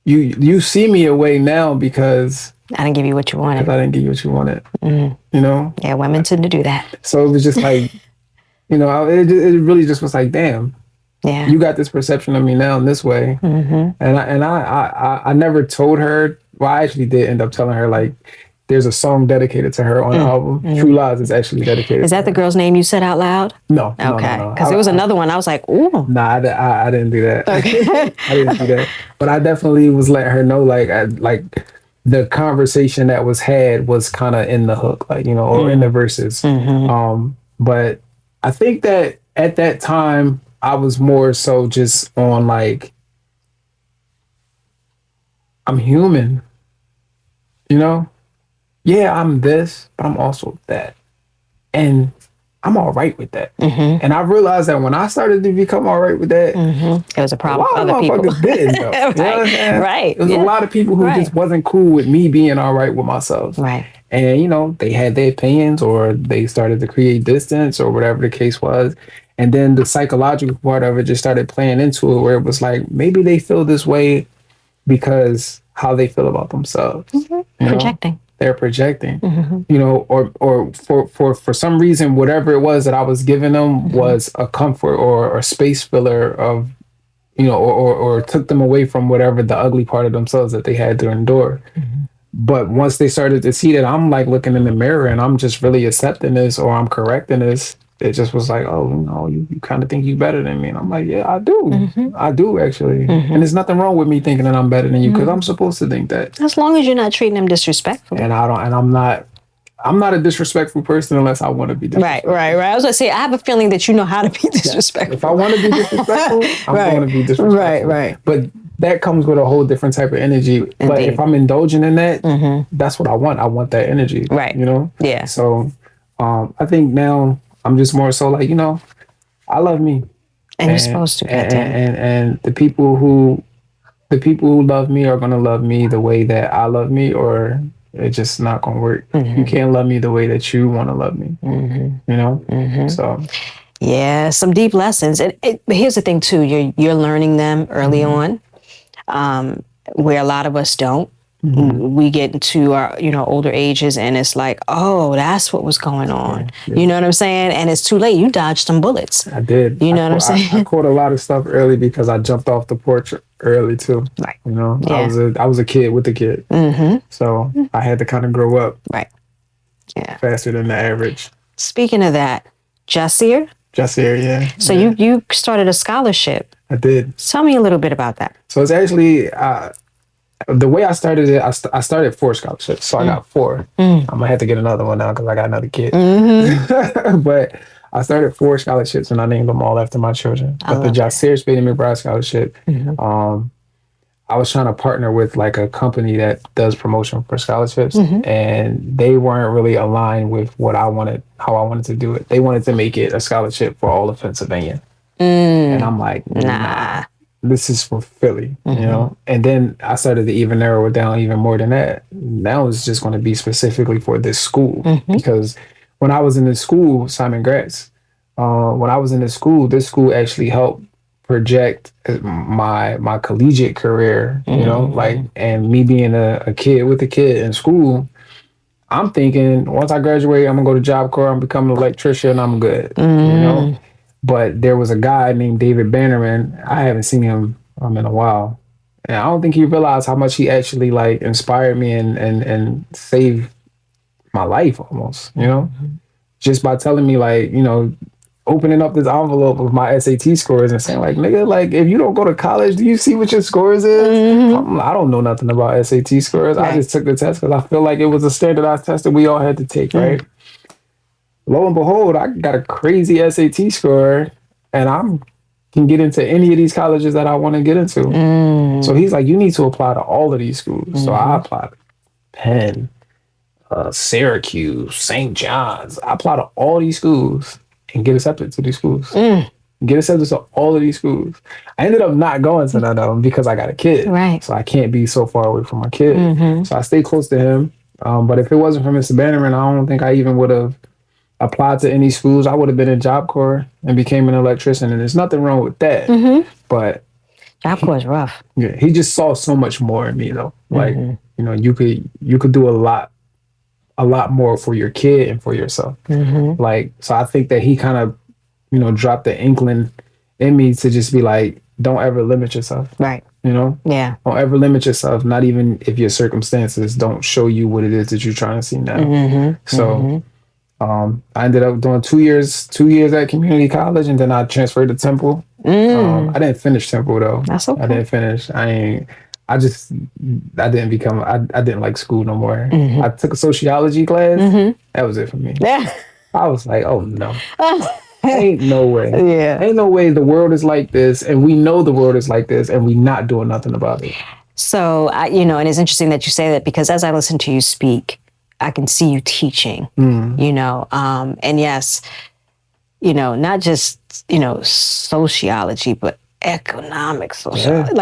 you see me away now because I didn't give you what you wanted. Because I didn't give you what you wanted. You know? Yeah, women tend to do that. So it was just like, you know, it really just was like, damn. Yeah. You got this perception of me now in this way. And I never told her. Well, I actually did end up telling her, like, there's a song dedicated to her on the album. True Lies is actually dedicated. Is that the girl's name you said out loud? No. Okay. Because there was another one. I was like, ooh. Nah, I didn't do that. Okay. I didn't do that. But I definitely was letting her know, like the conversation that was had was kind of in the hook, like, you know, or in the verses. But I think that at that time, I was more so just on like, I'm human, you know? Yeah, I'm this, but I'm also that. And I'm all right with that. And I realized that when I started to become all right with that, it was a problem for other people. Didn't, though. Right. You know what I'm saying? Right. There was a lot of people who just wasn't cool with me being all right with myself. Right. And, you know, they had their opinions, or they started to create distance, or whatever the case was. And then the psychological part of it just started playing into it, where it was like, maybe they feel this way because how they feel about themselves. Projecting. They're projecting, or for some reason, whatever it was that I was giving them was a comfort or a space filler of, or took them away from whatever the ugly part of themselves that they had to endure. But once they started to see that I'm like looking in the mirror and I'm just really accepting this or I'm correcting this, it just was like, oh, no, you kind of think you better than me. And I'm like, yeah, I do. I do actually. And there's nothing wrong with me thinking that I'm better than you because I'm supposed to think that. As long as you're not treating them disrespectfully. And I'm not a disrespectful person unless I want to be disrespectful. Right. I was going to say, I have a feeling that you know how to be disrespectful. If I want to be disrespectful, I'm going to be disrespectful. Right. But that comes with a whole different type of energy. Indeed. But if I'm indulging in that, that's what I want. I want that energy. Right. Yeah. So I think now I'm just more so like, I love me. And you're supposed to. And the people who love me are going to love me the way that I love me, or it's just not going to work. You can't love me the way that you want to love me. So. Yeah, some deep lessons. And here's the thing too, you're learning them early on, where a lot of us don't. We get into our, older ages and it's like, oh, that's what was going on. Yeah. You know what I'm saying? And it's too late. You dodged some bullets. I did. You know what I'm saying? I caught a lot of stuff early because I jumped off the porch early too. Right. Yeah. I was a kid with a kid. So I had to kind of grow up. Right. Yeah. Faster than the average. Speaking of that, Jasir, yeah. So you started a scholarship. I did. Tell me a little bit about that. So it's actually, the way I started it, I started 4 scholarships. So I got 4. I'm going to have to get another one now because I got another kid. But I started 4 scholarships and I named them all after my children. But the Jasir Spady McBride Scholarship, I was trying to partner with like a company that does promotion for scholarships, and they weren't really aligned with what I wanted, how I wanted to do it. They wanted to make it a scholarship for all of Pennsylvania. And I'm like, nah, this is for Philly, And then I started to even narrow it down even more than that. Now it's just going to be specifically for this school, because when I was in the school, Simon Gratz, when I was in the school, this school actually helped project my collegiate career, and me being a kid with a kid in school, I'm thinking once I graduate, I'm gonna go to Job Corps, I'm becoming an electrician, I'm good, But there was a guy named David Bannerman. I haven't seen him in a while, and I don't think he realized how much he actually like inspired me and saved my life almost, just by telling me like, opening up this envelope with my SAT scores and saying like, nigga, like if you don't go to college, do you see what your scores is? I don't know nothing about SAT scores. Right. I just took the test because I feel like it was a standardized test that we all had to take, right? Lo and behold, I got a crazy SAT score and I can get into any of these colleges that I want to get into. So he's like, you need to apply to all of these schools. So I applied to Penn, Syracuse, St. John's. I applied to all these schools and get accepted to these schools. Get accepted to all of these schools. I ended up not going to none of them because I got a kid. Right. So I can't be so far away from my kid. So I stay close to him. But if it wasn't for Mr. Bannerman, I don't think I even would have applied to any schools. I would have been in Job Corps and became an electrician. And there's nothing wrong with that. But Job Corps is rough. Yeah, he just saw so much more in me though. Like, you could do a lot more for your kid and for yourself. Like, so I think that he kind of, dropped the inkling in me to just be like, don't ever limit yourself. Right. Yeah. Don't ever limit yourself, not even if your circumstances don't show you what it is that you're trying to see now. So I ended up doing 2 years at community college, and then I transferred to Temple. I didn't finish Temple though. That's okay. I didn't finish. I didn't like school no more. I took a sociology class. That was it for me. Yeah. I was like, oh no. Ain't no way. Yeah. Ain't no way the world is like this, and we know the world is like this, and we not doing nothing about it. So, and it's interesting that you say that because as I listen to you speak, I can see you teaching, and yes, not just, sociology, but economic sociology,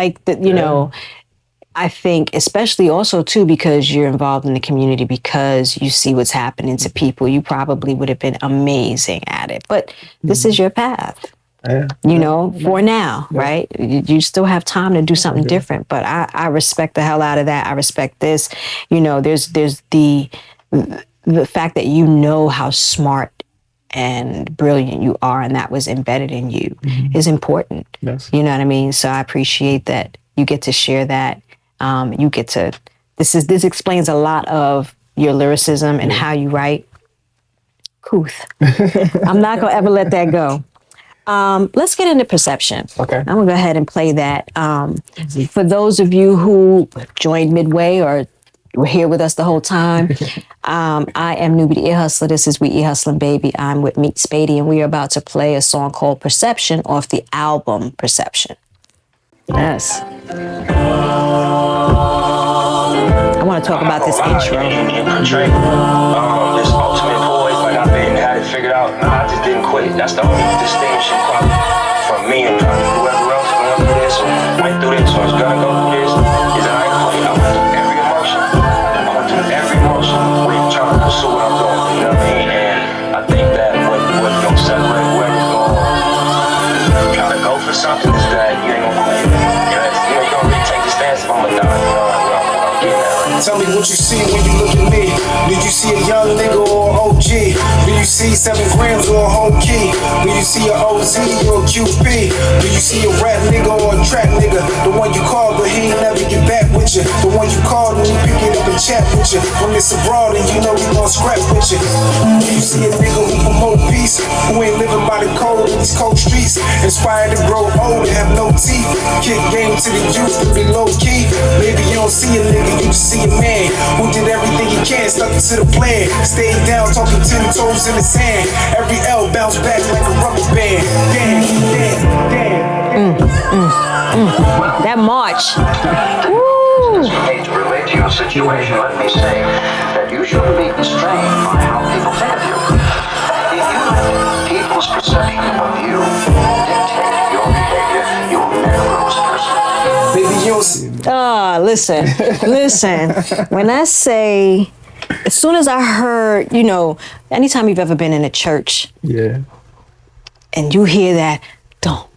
I think especially also too, because you're involved in the community, because you see what's happening to people, you probably would have been amazing at it, but this is your path. You know, for now, right? You still have time to do something different. But I respect the hell out of that. I respect this. You know, there's the fact that you know how smart and brilliant you are, and that was embedded in you is important. Yes. You know what I mean? So I appreciate that you get to share that. You get to. This explains a lot of your lyricism and how you write. Couth. I'm not gonna ever let that go. Let's get into perception. Okay. I'm gonna go ahead and play that. For those of you who joined midway or were here with us the whole time, I am Newbie the Ear Hustler. This is We Ear Hustling Baby. I'm with MeatSpady, and we are about to play a song called Perception off the album Perception. Yes. I want to talk about this intro. This ultimate void, like I've been had it figured out. Nah, I just didn't quit. That's the only distinction probably from me and probably whoever else going through this or went through this or is gonna go through this. Is that I ain't quit. I went through every emotion. I went through every emotion with trying to pursue what I'm doing. You know what I mean? And I think that what's gonna separate whoever's gonna try to go for something is that you ain't gonna quit. You don't really take the stance if I'm gonna die. You know what I'm getting at. Tell me what you see when you look at me. Did you see a young nigga or an OG? Do you see 7 grams or a whole key? Do you see a OZ or a QP? Do you see a rap nigga or a trap nigga? The one you called but he ain't never get back with you. The one you called and he pick it up and chat with you. When it's abroad and you know he gon' scrap with you. Do you see a nigga who promote peace? Who ain't living by the code in these cold streets? Inspired to grow old and have no teeth. Kick game to the youth to be low key. Maybe you don't see a nigga, you just see a man who did everything he can, stuck to the plan. Stayed down, talking 10 toes in the sand. Every L bounced back like a rubber band. Damn. That march. Woo! To relate to your situation, let me say that you shouldn't be constrained by how people think of you. If you let people's perception of you dictate your behavior, you will never grow as a person. Baby, you don't see. Listen. When I say, as soon as I heard, you know, anytime you've ever been in a church, and you hear that, don't.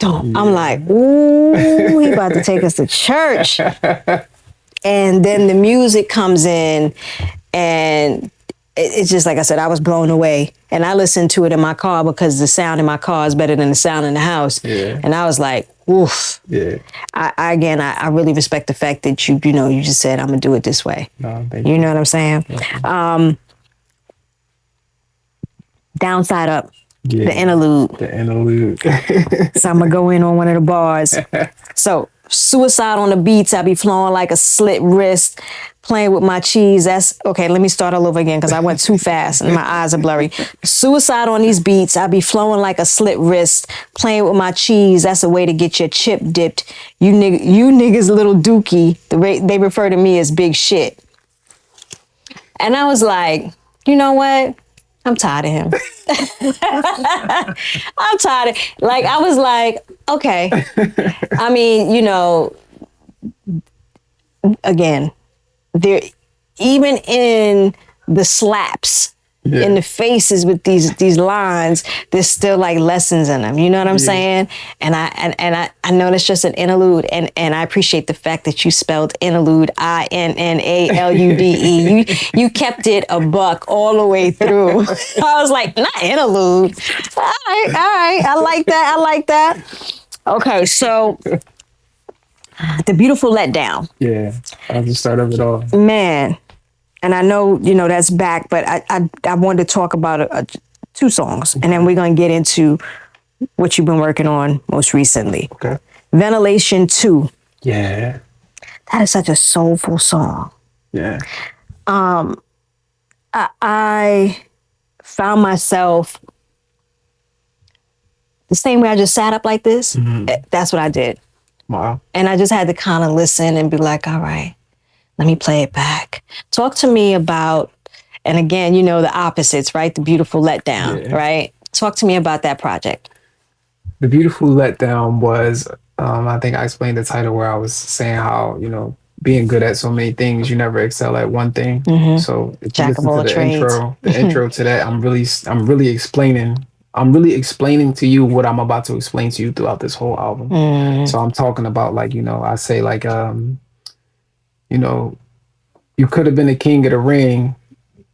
I'm like, ooh, he about to take us to church. And then the music comes in, and it's just like I said, I was blown away. And I listened to it in my car because the sound in my car is better than the sound in the house. Yeah. And I was like, oof. Yeah. I really respect the fact that you just said, I'm gonna do it this way. No, thank you. You know what I'm saying? Downside Up, the interlude. The interlude. So I'm gonna go in on one of the bars. So, suicide on the beats, I be flowing like a slit wrist, playing with my cheese. That's okay. Let me start all over again because I went too fast and my eyes are blurry. Suicide on these beats, I be flowing like a slit wrist, playing with my cheese. That's a way to get your chip dipped. You niggas little dookie. They refer to me as big shit. And I was like, you know what? I'm tired of him. I'm tired of, like, I was like, okay. I mean, you know, again, there, even in the slaps, in the faces with these lines, there's still like lessons in them. You know what I'm saying? And I know that's just an interlude, and I appreciate the fact that you spelled interlude INNALUDE. You kept it a buck all the way through. I was like, not interlude. All right. I like that. Okay, so The Beautiful Letdown. Yeah, I'll just start of it all. Man. And I know, you know, that's back, but I wanted to talk about 2 songs, and then we're going to get into what you've been working on most recently. Okay. Ventilation 2. Yeah. That is such a soulful song. Yeah. I found myself the same way I just sat up like this. That's what I did. Wow. And I just had to kind of listen and be like, all right, let me play it back. Talk to me about, and again, you know, the opposites, right? The Beautiful Letdown, right? Talk to me about that project. The Beautiful Letdown was, I think I explained the title where I was saying how, you know, being good at so many things, you never excel at one thing. So if you Jack of listen all to the trades. intro to that, I'm really explaining I'm really explaining to you what I'm about to explain to you throughout this whole album. So I'm talking about like, I say like, you know, you could have been a king of the ring.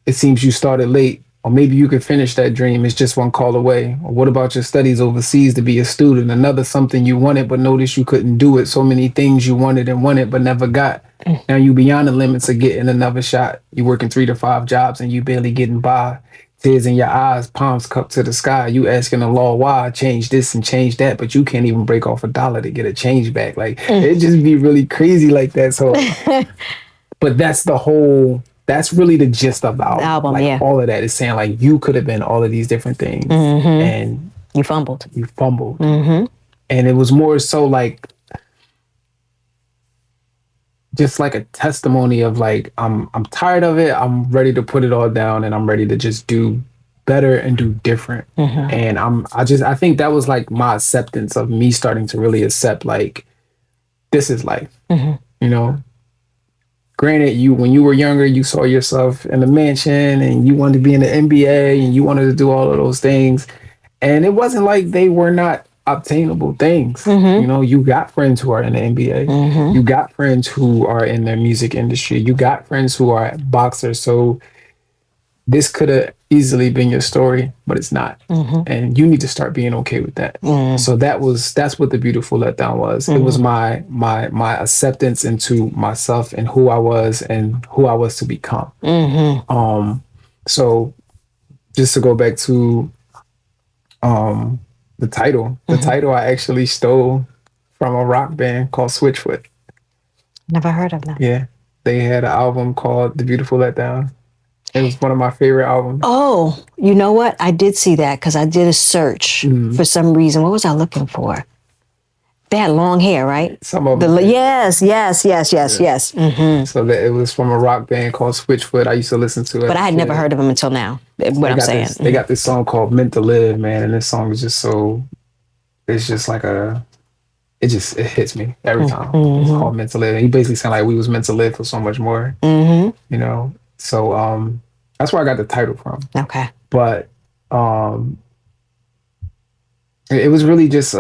It seems you started late. Or maybe you could finish that dream. It's just one call away. Or what about your studies overseas to be a student? Another something you wanted, but noticed you couldn't do it. So many things you wanted and wanted, but never got. Now you beyond the limits of getting another shot. You working 3 to 5 jobs and you barely getting by. Tears in your eyes, palms cupped to the sky. You asking the law why, change this and change that, but you can't even break off $1 to get a change back. Like it just be really crazy like that. So, but that's really the gist of the album. Like all of that is saying like you could have been all of these different things and you fumbled. And it was more so like just like a testimony of like I'm tired of it. I'm ready to put it all down and I'm ready to just do better and do different. And I think that was like my acceptance of me starting to really accept like this is life. Granted, when you were younger, you saw yourself in the mansion and you wanted to be in the NBA and you wanted to do all of those things. And it wasn't like they were not obtainable things. You got friends who are in the NBA. You got friends who are in the music industry. You got friends who are boxers. So this could have easily been your story, but it's not. And you need to start being okay with that. So that's what the beautiful letdown was. It was my acceptance into myself and who I was to become. So just to go back to the title. The title I actually stole from a rock band called Switchfoot. Never heard of them. Yeah. They had an album called The Beautiful Letdown. It was one of my favorite albums. Oh, you know what? I did see that because I did a search for some reason. What was I looking for? They had long hair, right? Some of them. Yes. So that it was from a rock band called Switchfoot. I used to listen to it. But I had never heard of them until now. What I'm saying. They got this song called Meant to Live, man. And this song is just so, it's just like it hits me every time. It's called Meant to Live. And he basically saying like we was meant to live for so much more. So that's where I got the title from. Okay. But it was really just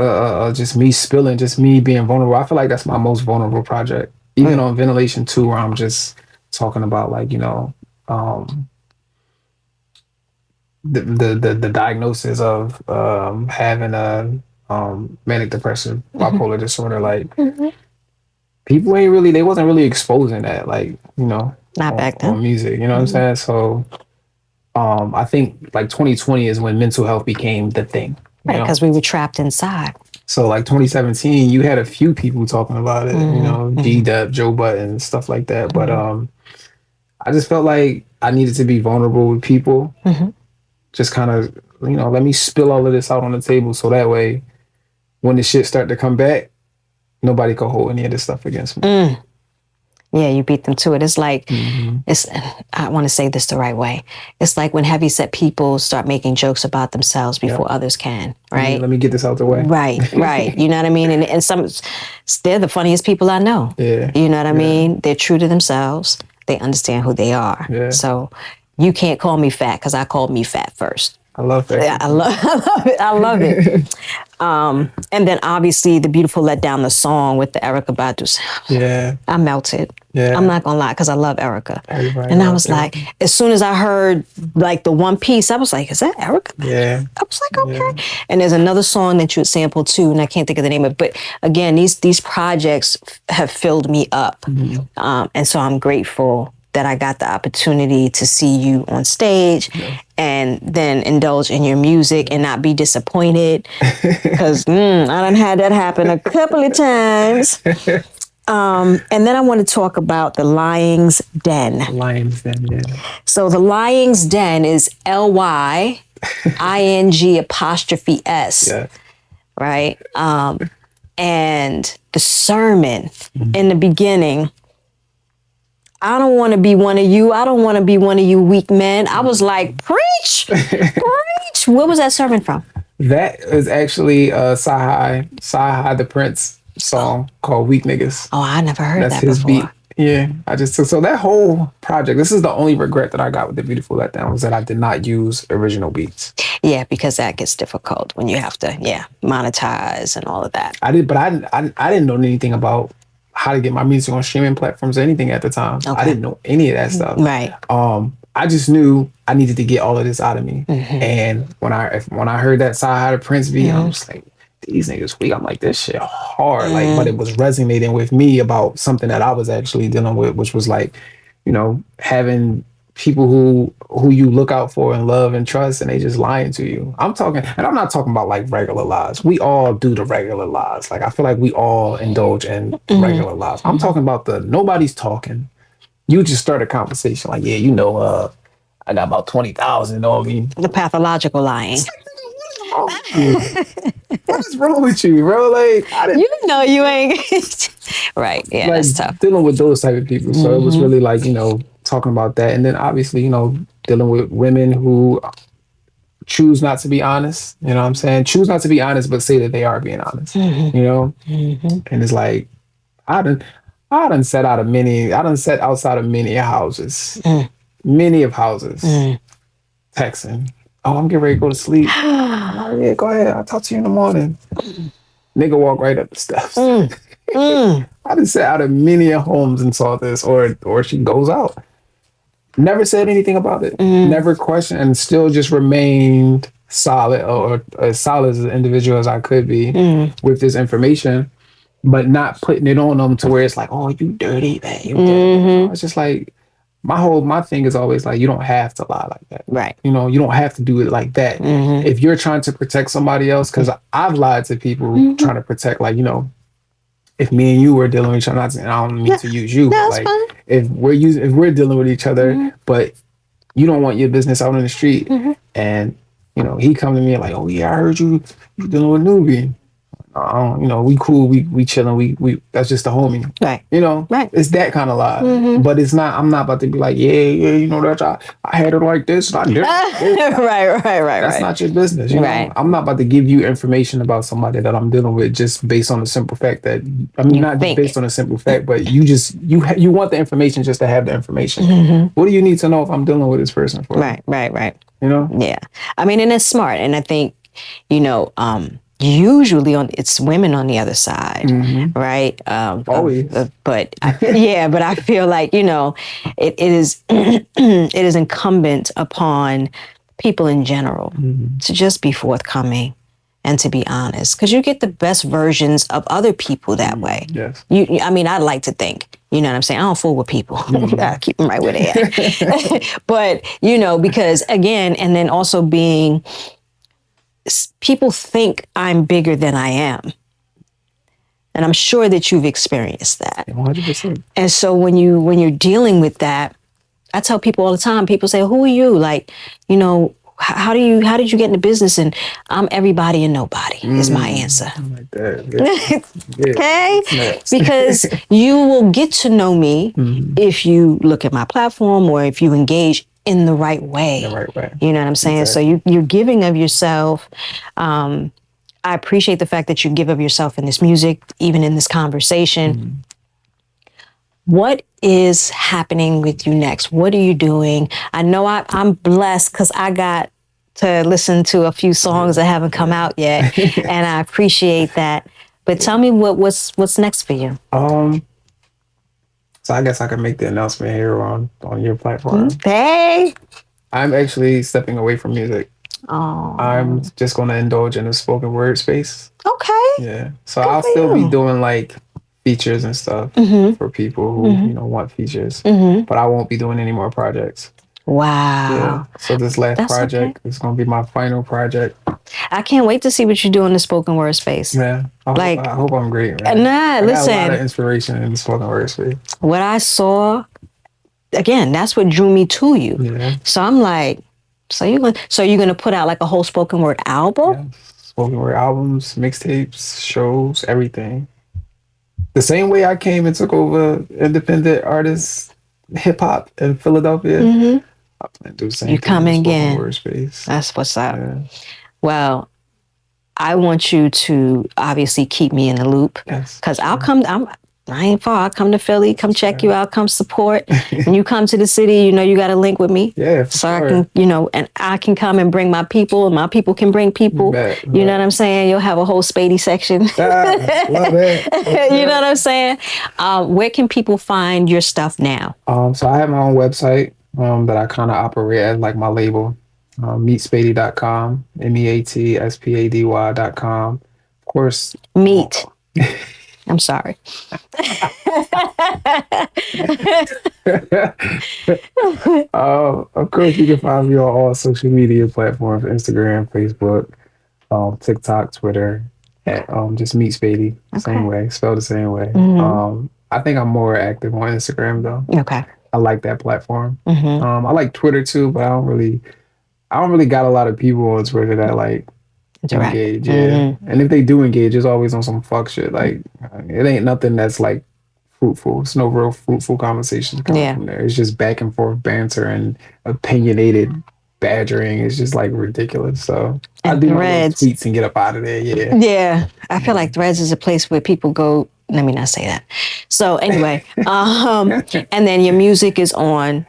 me spilling, just me being vulnerable. I feel like that's my most vulnerable project. Even on Ventilation 2, where I'm just talking about like, the diagnosis of having a manic depressive bipolar disorder. Like people they wasn't really exposing that, like, Not back then. On music, you know what I'm saying? So I think like 2020 is when mental health became the thing. Right, because we were trapped inside. So like 2017, you had a few people talking about it, G-Dep, Joe Budden, stuff like that. But I just felt like I needed to be vulnerable with people. Just kind of, let me spill all of this out on the table so that way when the shit start to come back, nobody can hold any of this stuff against me. Yeah, you beat them to it. It's like, I want to say this the right way. It's like when heavyset people start making jokes about themselves before others can, right? Let me get this out the way. Right. You know what I mean? And they're the funniest people I know. Yeah. You know what I mean? They're true to themselves. They understand who they are. Yeah. So you can't call me fat because I called me fat first. I love that. Yeah, I love it. And then obviously The Beautiful Letdown, the song with the Erykah Badu sound. Yeah. I melted. Yeah. I'm not gonna lie, because I love Erykah. Everybody and I was like, as soon as I heard like the one piece, I was like, is that Erykah? Yeah. I was like, okay. And there's another song that you had sampled too, and I can't think of the name of it. But again, these projects have filled me up. And so I'm grateful that I got the opportunity to see you on stage and then indulge in your music and not be disappointed. Because I done had that happen a couple of times. And then I want to talk about the Lying's Den. Lying's Den, yeah. So the Lying's Den is LYING''S. Yeah. Right? And the sermon in the beginning, I don't want to be one of you. I don't want to be one of you weak men. I was like, preach, preach. Where was that sermon from? That is actually Sci-Hi the Prince song called Weak Niggas. Oh, I never heard That's that his before. beat. Yeah, so that whole project, this is the only regret that I got with The Beautiful Letdown was that I did not use original beats. Yeah, because that gets difficult when you have to, monetize and all of that. I didn't know anything about how to get my music on streaming platforms or anything at the time. Okay. I didn't know any of that stuff. Right. I just knew I needed to get all of this out of me. And when I heard that Side High to Prince beat, I was like, these niggas weak. I'm like, this shit hard. Like, but it was resonating with me about something that I was actually dealing with, which was like, having people who you look out for and love and trust, and they just lying to you. I'm not talking about like regular lies. We all do the regular lies. Like, I feel like we all indulge in regular lies. I'm talking about nobody's talking. You just start a conversation like, I got about 20,000 on me. The pathological lying. What is wrong with you, bro? Like, You ain't. Right. Yeah, like, that's tough. dealing with those type of people. So it was really like, talking about that. And then obviously, dealing with women who choose not to be honest. You know what I'm saying? Choose not to be honest, but say that they are being honest. And it's like, I done sat outside of many houses. Many of houses. Texting. Oh, I'm getting ready to go to sleep. Oh, yeah, go ahead. I'll talk to you in the morning. Nigga walk right up the steps. I done sat out of many homes and saw this, or she goes out. Never said anything about it. Never questioned, and still just remained solid, or as solid as an individual as I could be with this information, but not putting it on them to where it's like, oh, you dirty, man. You dirty. It's just like, my thing is always like, you don't have to lie like that. Right. You don't have to do it like that. If you're trying to protect somebody else, because I've lied to people trying to protect, like, if me and you were dealing with each other, I don't mean to use you, but like, if we're dealing with each other, but you don't want your business out on the street, and he come to me like, oh yeah, I heard you dealing with Nubian. We cool, we chilling, we that's just a homie. Right. Right. It's that kind of lie. But it's not, I'm not about to be like, that I had it like this, I did it. Right. That's not your business. Right. I'm not about to give you information about somebody that I'm dealing with just based on the simple fact that, not just based on a simple fact, but you want the information just to have the information. What do you need to know if I'm dealing with this person for? Right. Yeah. I mean, and it's smart. And I think, usually it's women on the other side, right? Always. But I feel like, it is it is incumbent upon people in general to just be forthcoming and to be honest, because you get the best versions of other people that way. Yes. I'd like to think, you know what I'm saying? I don't fool with people. I keep them right where they at. But, because again, and then also being, people think I'm bigger than I am. And I'm sure that you've experienced that. 100%. And so when you're dealing with that, I tell people all the time, people say, who are you? Like, how did you get into business? And I'm everybody and nobody is my answer. Like that. Okay? Because you will get to know me if you look at my platform or if you engage in the right way. The right way. You know what I'm saying? Exactly. So you're giving of yourself. I appreciate the fact that you give of yourself in this music, even in this conversation. What is happening with you next? What are you doing? I know I'm blessed because I got to listen to a few songs that haven't come out yet, and I appreciate that. But tell me what's next for you? So I guess I can make the announcement here on your platform. Hey, I'm actually stepping away from music. Oh, I'm just going to indulge in the spoken word space. Okay. Yeah. So I'll still be doing like features and stuff for people who want features, but I won't be doing any more projects. Wow. Yeah. So this last project is going to be my final project. I can't wait to see what you do in the spoken word space. Man, I hope I'm great, man. Listen. I got a lot of inspiration in the spoken word space. What I saw, again, that's what drew me to you. Yeah. So I'm like, so you're gonna put out like a whole spoken word album? Yeah. Spoken word albums, mixtapes, shows, everything. The same way I came and took over independent artists, hip hop in Philadelphia. I plan to do the same. You come in again. Word space. That's what's up. Yeah. Well, I want you to obviously keep me in the loop. Yes. Because I'll come. I ain't far. I'll come to Philly, come check you out, come support. When you come to the city, you know, you got to link with me. Yeah, so I can, you know, and I can come and bring my people, and my people can bring people. You know what I'm saying? You'll have a whole Spady section. Love it. You know what I'm saying? Where can people find your stuff now? So I have my own website that I kind of operate as like my label. MeatSpady.com, MEATSPADY.com. Of course. Meat. I'm sorry. Of course, you can find me on all social media platforms: Instagram, Facebook, TikTok, Twitter, at just MeatSpady. Same way, spelled the same way. I think I'm more active on Instagram though. Okay. I like that platform. I like Twitter too, but I don't really got a lot of people on Twitter that like engage. Yeah. And if they do engage, it's always on some fuck shit. Like it ain't nothing that's like fruitful. It's no real fruitful conversations coming from there. It's just back and forth banter and opinionated badgering. It's just like ridiculous. So I do my little tweets and get up out of there. Yeah. Yeah. I feel like Threads is a place where people go. Let me not say that. So anyway, and then your music is on.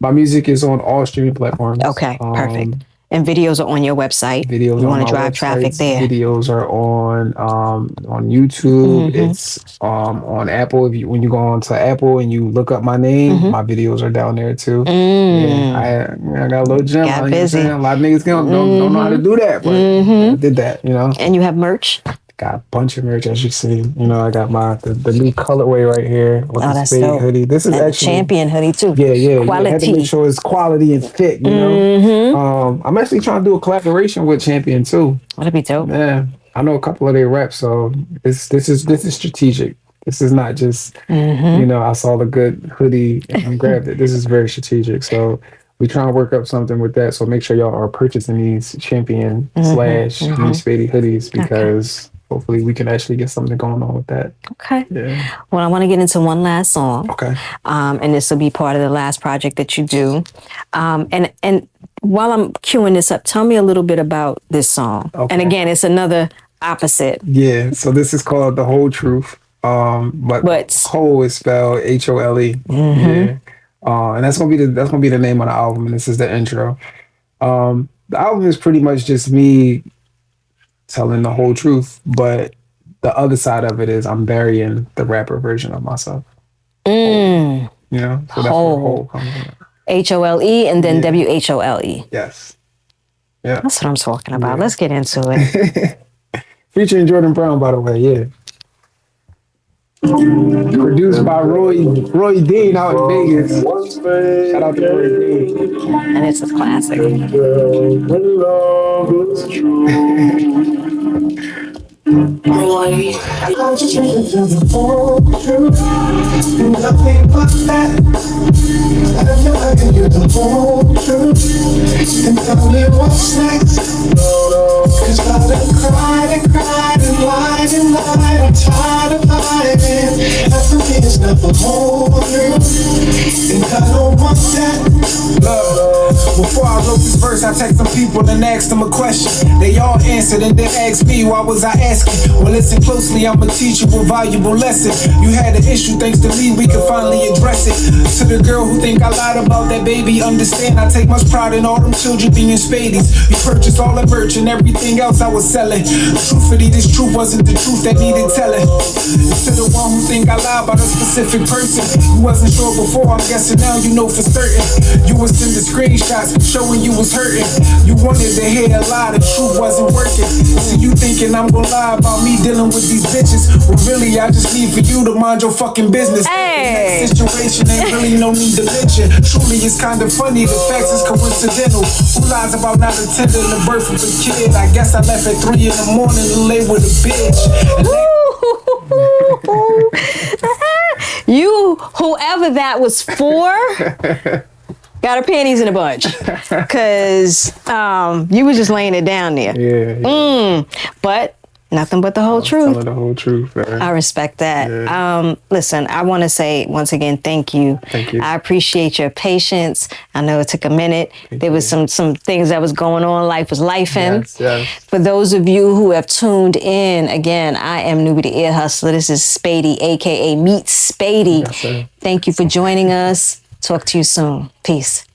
My music is on all streaming platforms. Okay, perfect. And videos are on your website. Videos you want to drive traffic there. Videos are on YouTube. It's on Apple. When you go on to Apple and you look up my name, my videos are down there too. Yeah, I got a little gym. Got busy. A lot of niggas don't know how to do that, but I did that. You know. And you have merch. Got a bunch of merch, as you see. You know, I got the new colorway right here with the Spady hoodie. This is actually champion hoodie too. Yeah. Quality. I had to make sure it's quality and fit. You know. I'm actually trying to do a collaboration with Champion too. That'd be dope. Yeah, I know a couple of their reps, so this is strategic. This is not just you know, I saw the good hoodie and grabbed it. This is very strategic. So we trying to work up something with that. So make sure y'all are purchasing these Champion / MeatSpady hoodies because. Hopefully we can actually get something going on with that. Okay. Yeah. Well, I want to get into one last song. Okay. And this will be part of the last project that you do. And while I'm queuing this up, tell me a little bit about this song. Okay. And again, it's another opposite. Yeah. So this is called The Whole Truth. But whole is spelled HOLE. Yeah. And that's gonna be the name of the album, and this is the intro. The album is pretty much just me telling the whole truth, but the other side of it is I'm burying the rapper version of myself. You know, so that's where whole comes from. HOLE and then WHOLE. Yes. Yeah. That's what I'm talking about. Let's get into it. Featuring Jordan Brown, by the way. Yeah. Produced by Roy Dean out in Vegas. Shout out to Roy Dean. And it's a classic. Roy, I just want to the whole truth. Nothing but that. I give you the whole truth. And tell me what's next. Cause I done cried and lied and lied. I'm tired of hiding. That for me is not the whole truth. And I don't want that. Before I wrote this verse, I text some people and asked them a question. They all answered and then asked me, why was I asking? Well, listen closely, I'ma teach you a valuable lesson. You had an issue, thanks to me, we can finally address it. To the girl who think I lied about that baby, understand I take much pride in all them children being Spadies. You purchased all the merch and everything else I was selling. Truthfully, this truth wasn't the truth that needed telling. To the one who think I lied about a specific person, you wasn't sure before, I'm guessing now you know for certain. You was sending screenshots showing you was hurting. You wanted to hear a lie, the truth wasn't working. So you thinking I'm gonna lie about me dealing with these bitches? Well, really, I just need for you to mind your fucking business. Hey. The next situation ain't really no need to mention. Truly, it's kind of funny, the facts is coincidental. Who lies about not attending the birth of a kid? I guess I left at 3 in the morning to lay with a bitch. You, whoever that was for, got her panties in a bunch. Because you was just laying it down there. Yeah. But Nothing but the whole truth. Telling the whole truth. Man. I respect that. Yeah. Listen, I want to say once again, thank you. Thank you. I appreciate your patience. I know it took a minute. There was some things that was going on. Life was lifing. Yes. For those of you who have tuned in, again, I am Newbie the Ear Hustler. This is Spady, aka MeatSpady. Yes, sir. Thank you for joining us. Talk to you soon. Peace.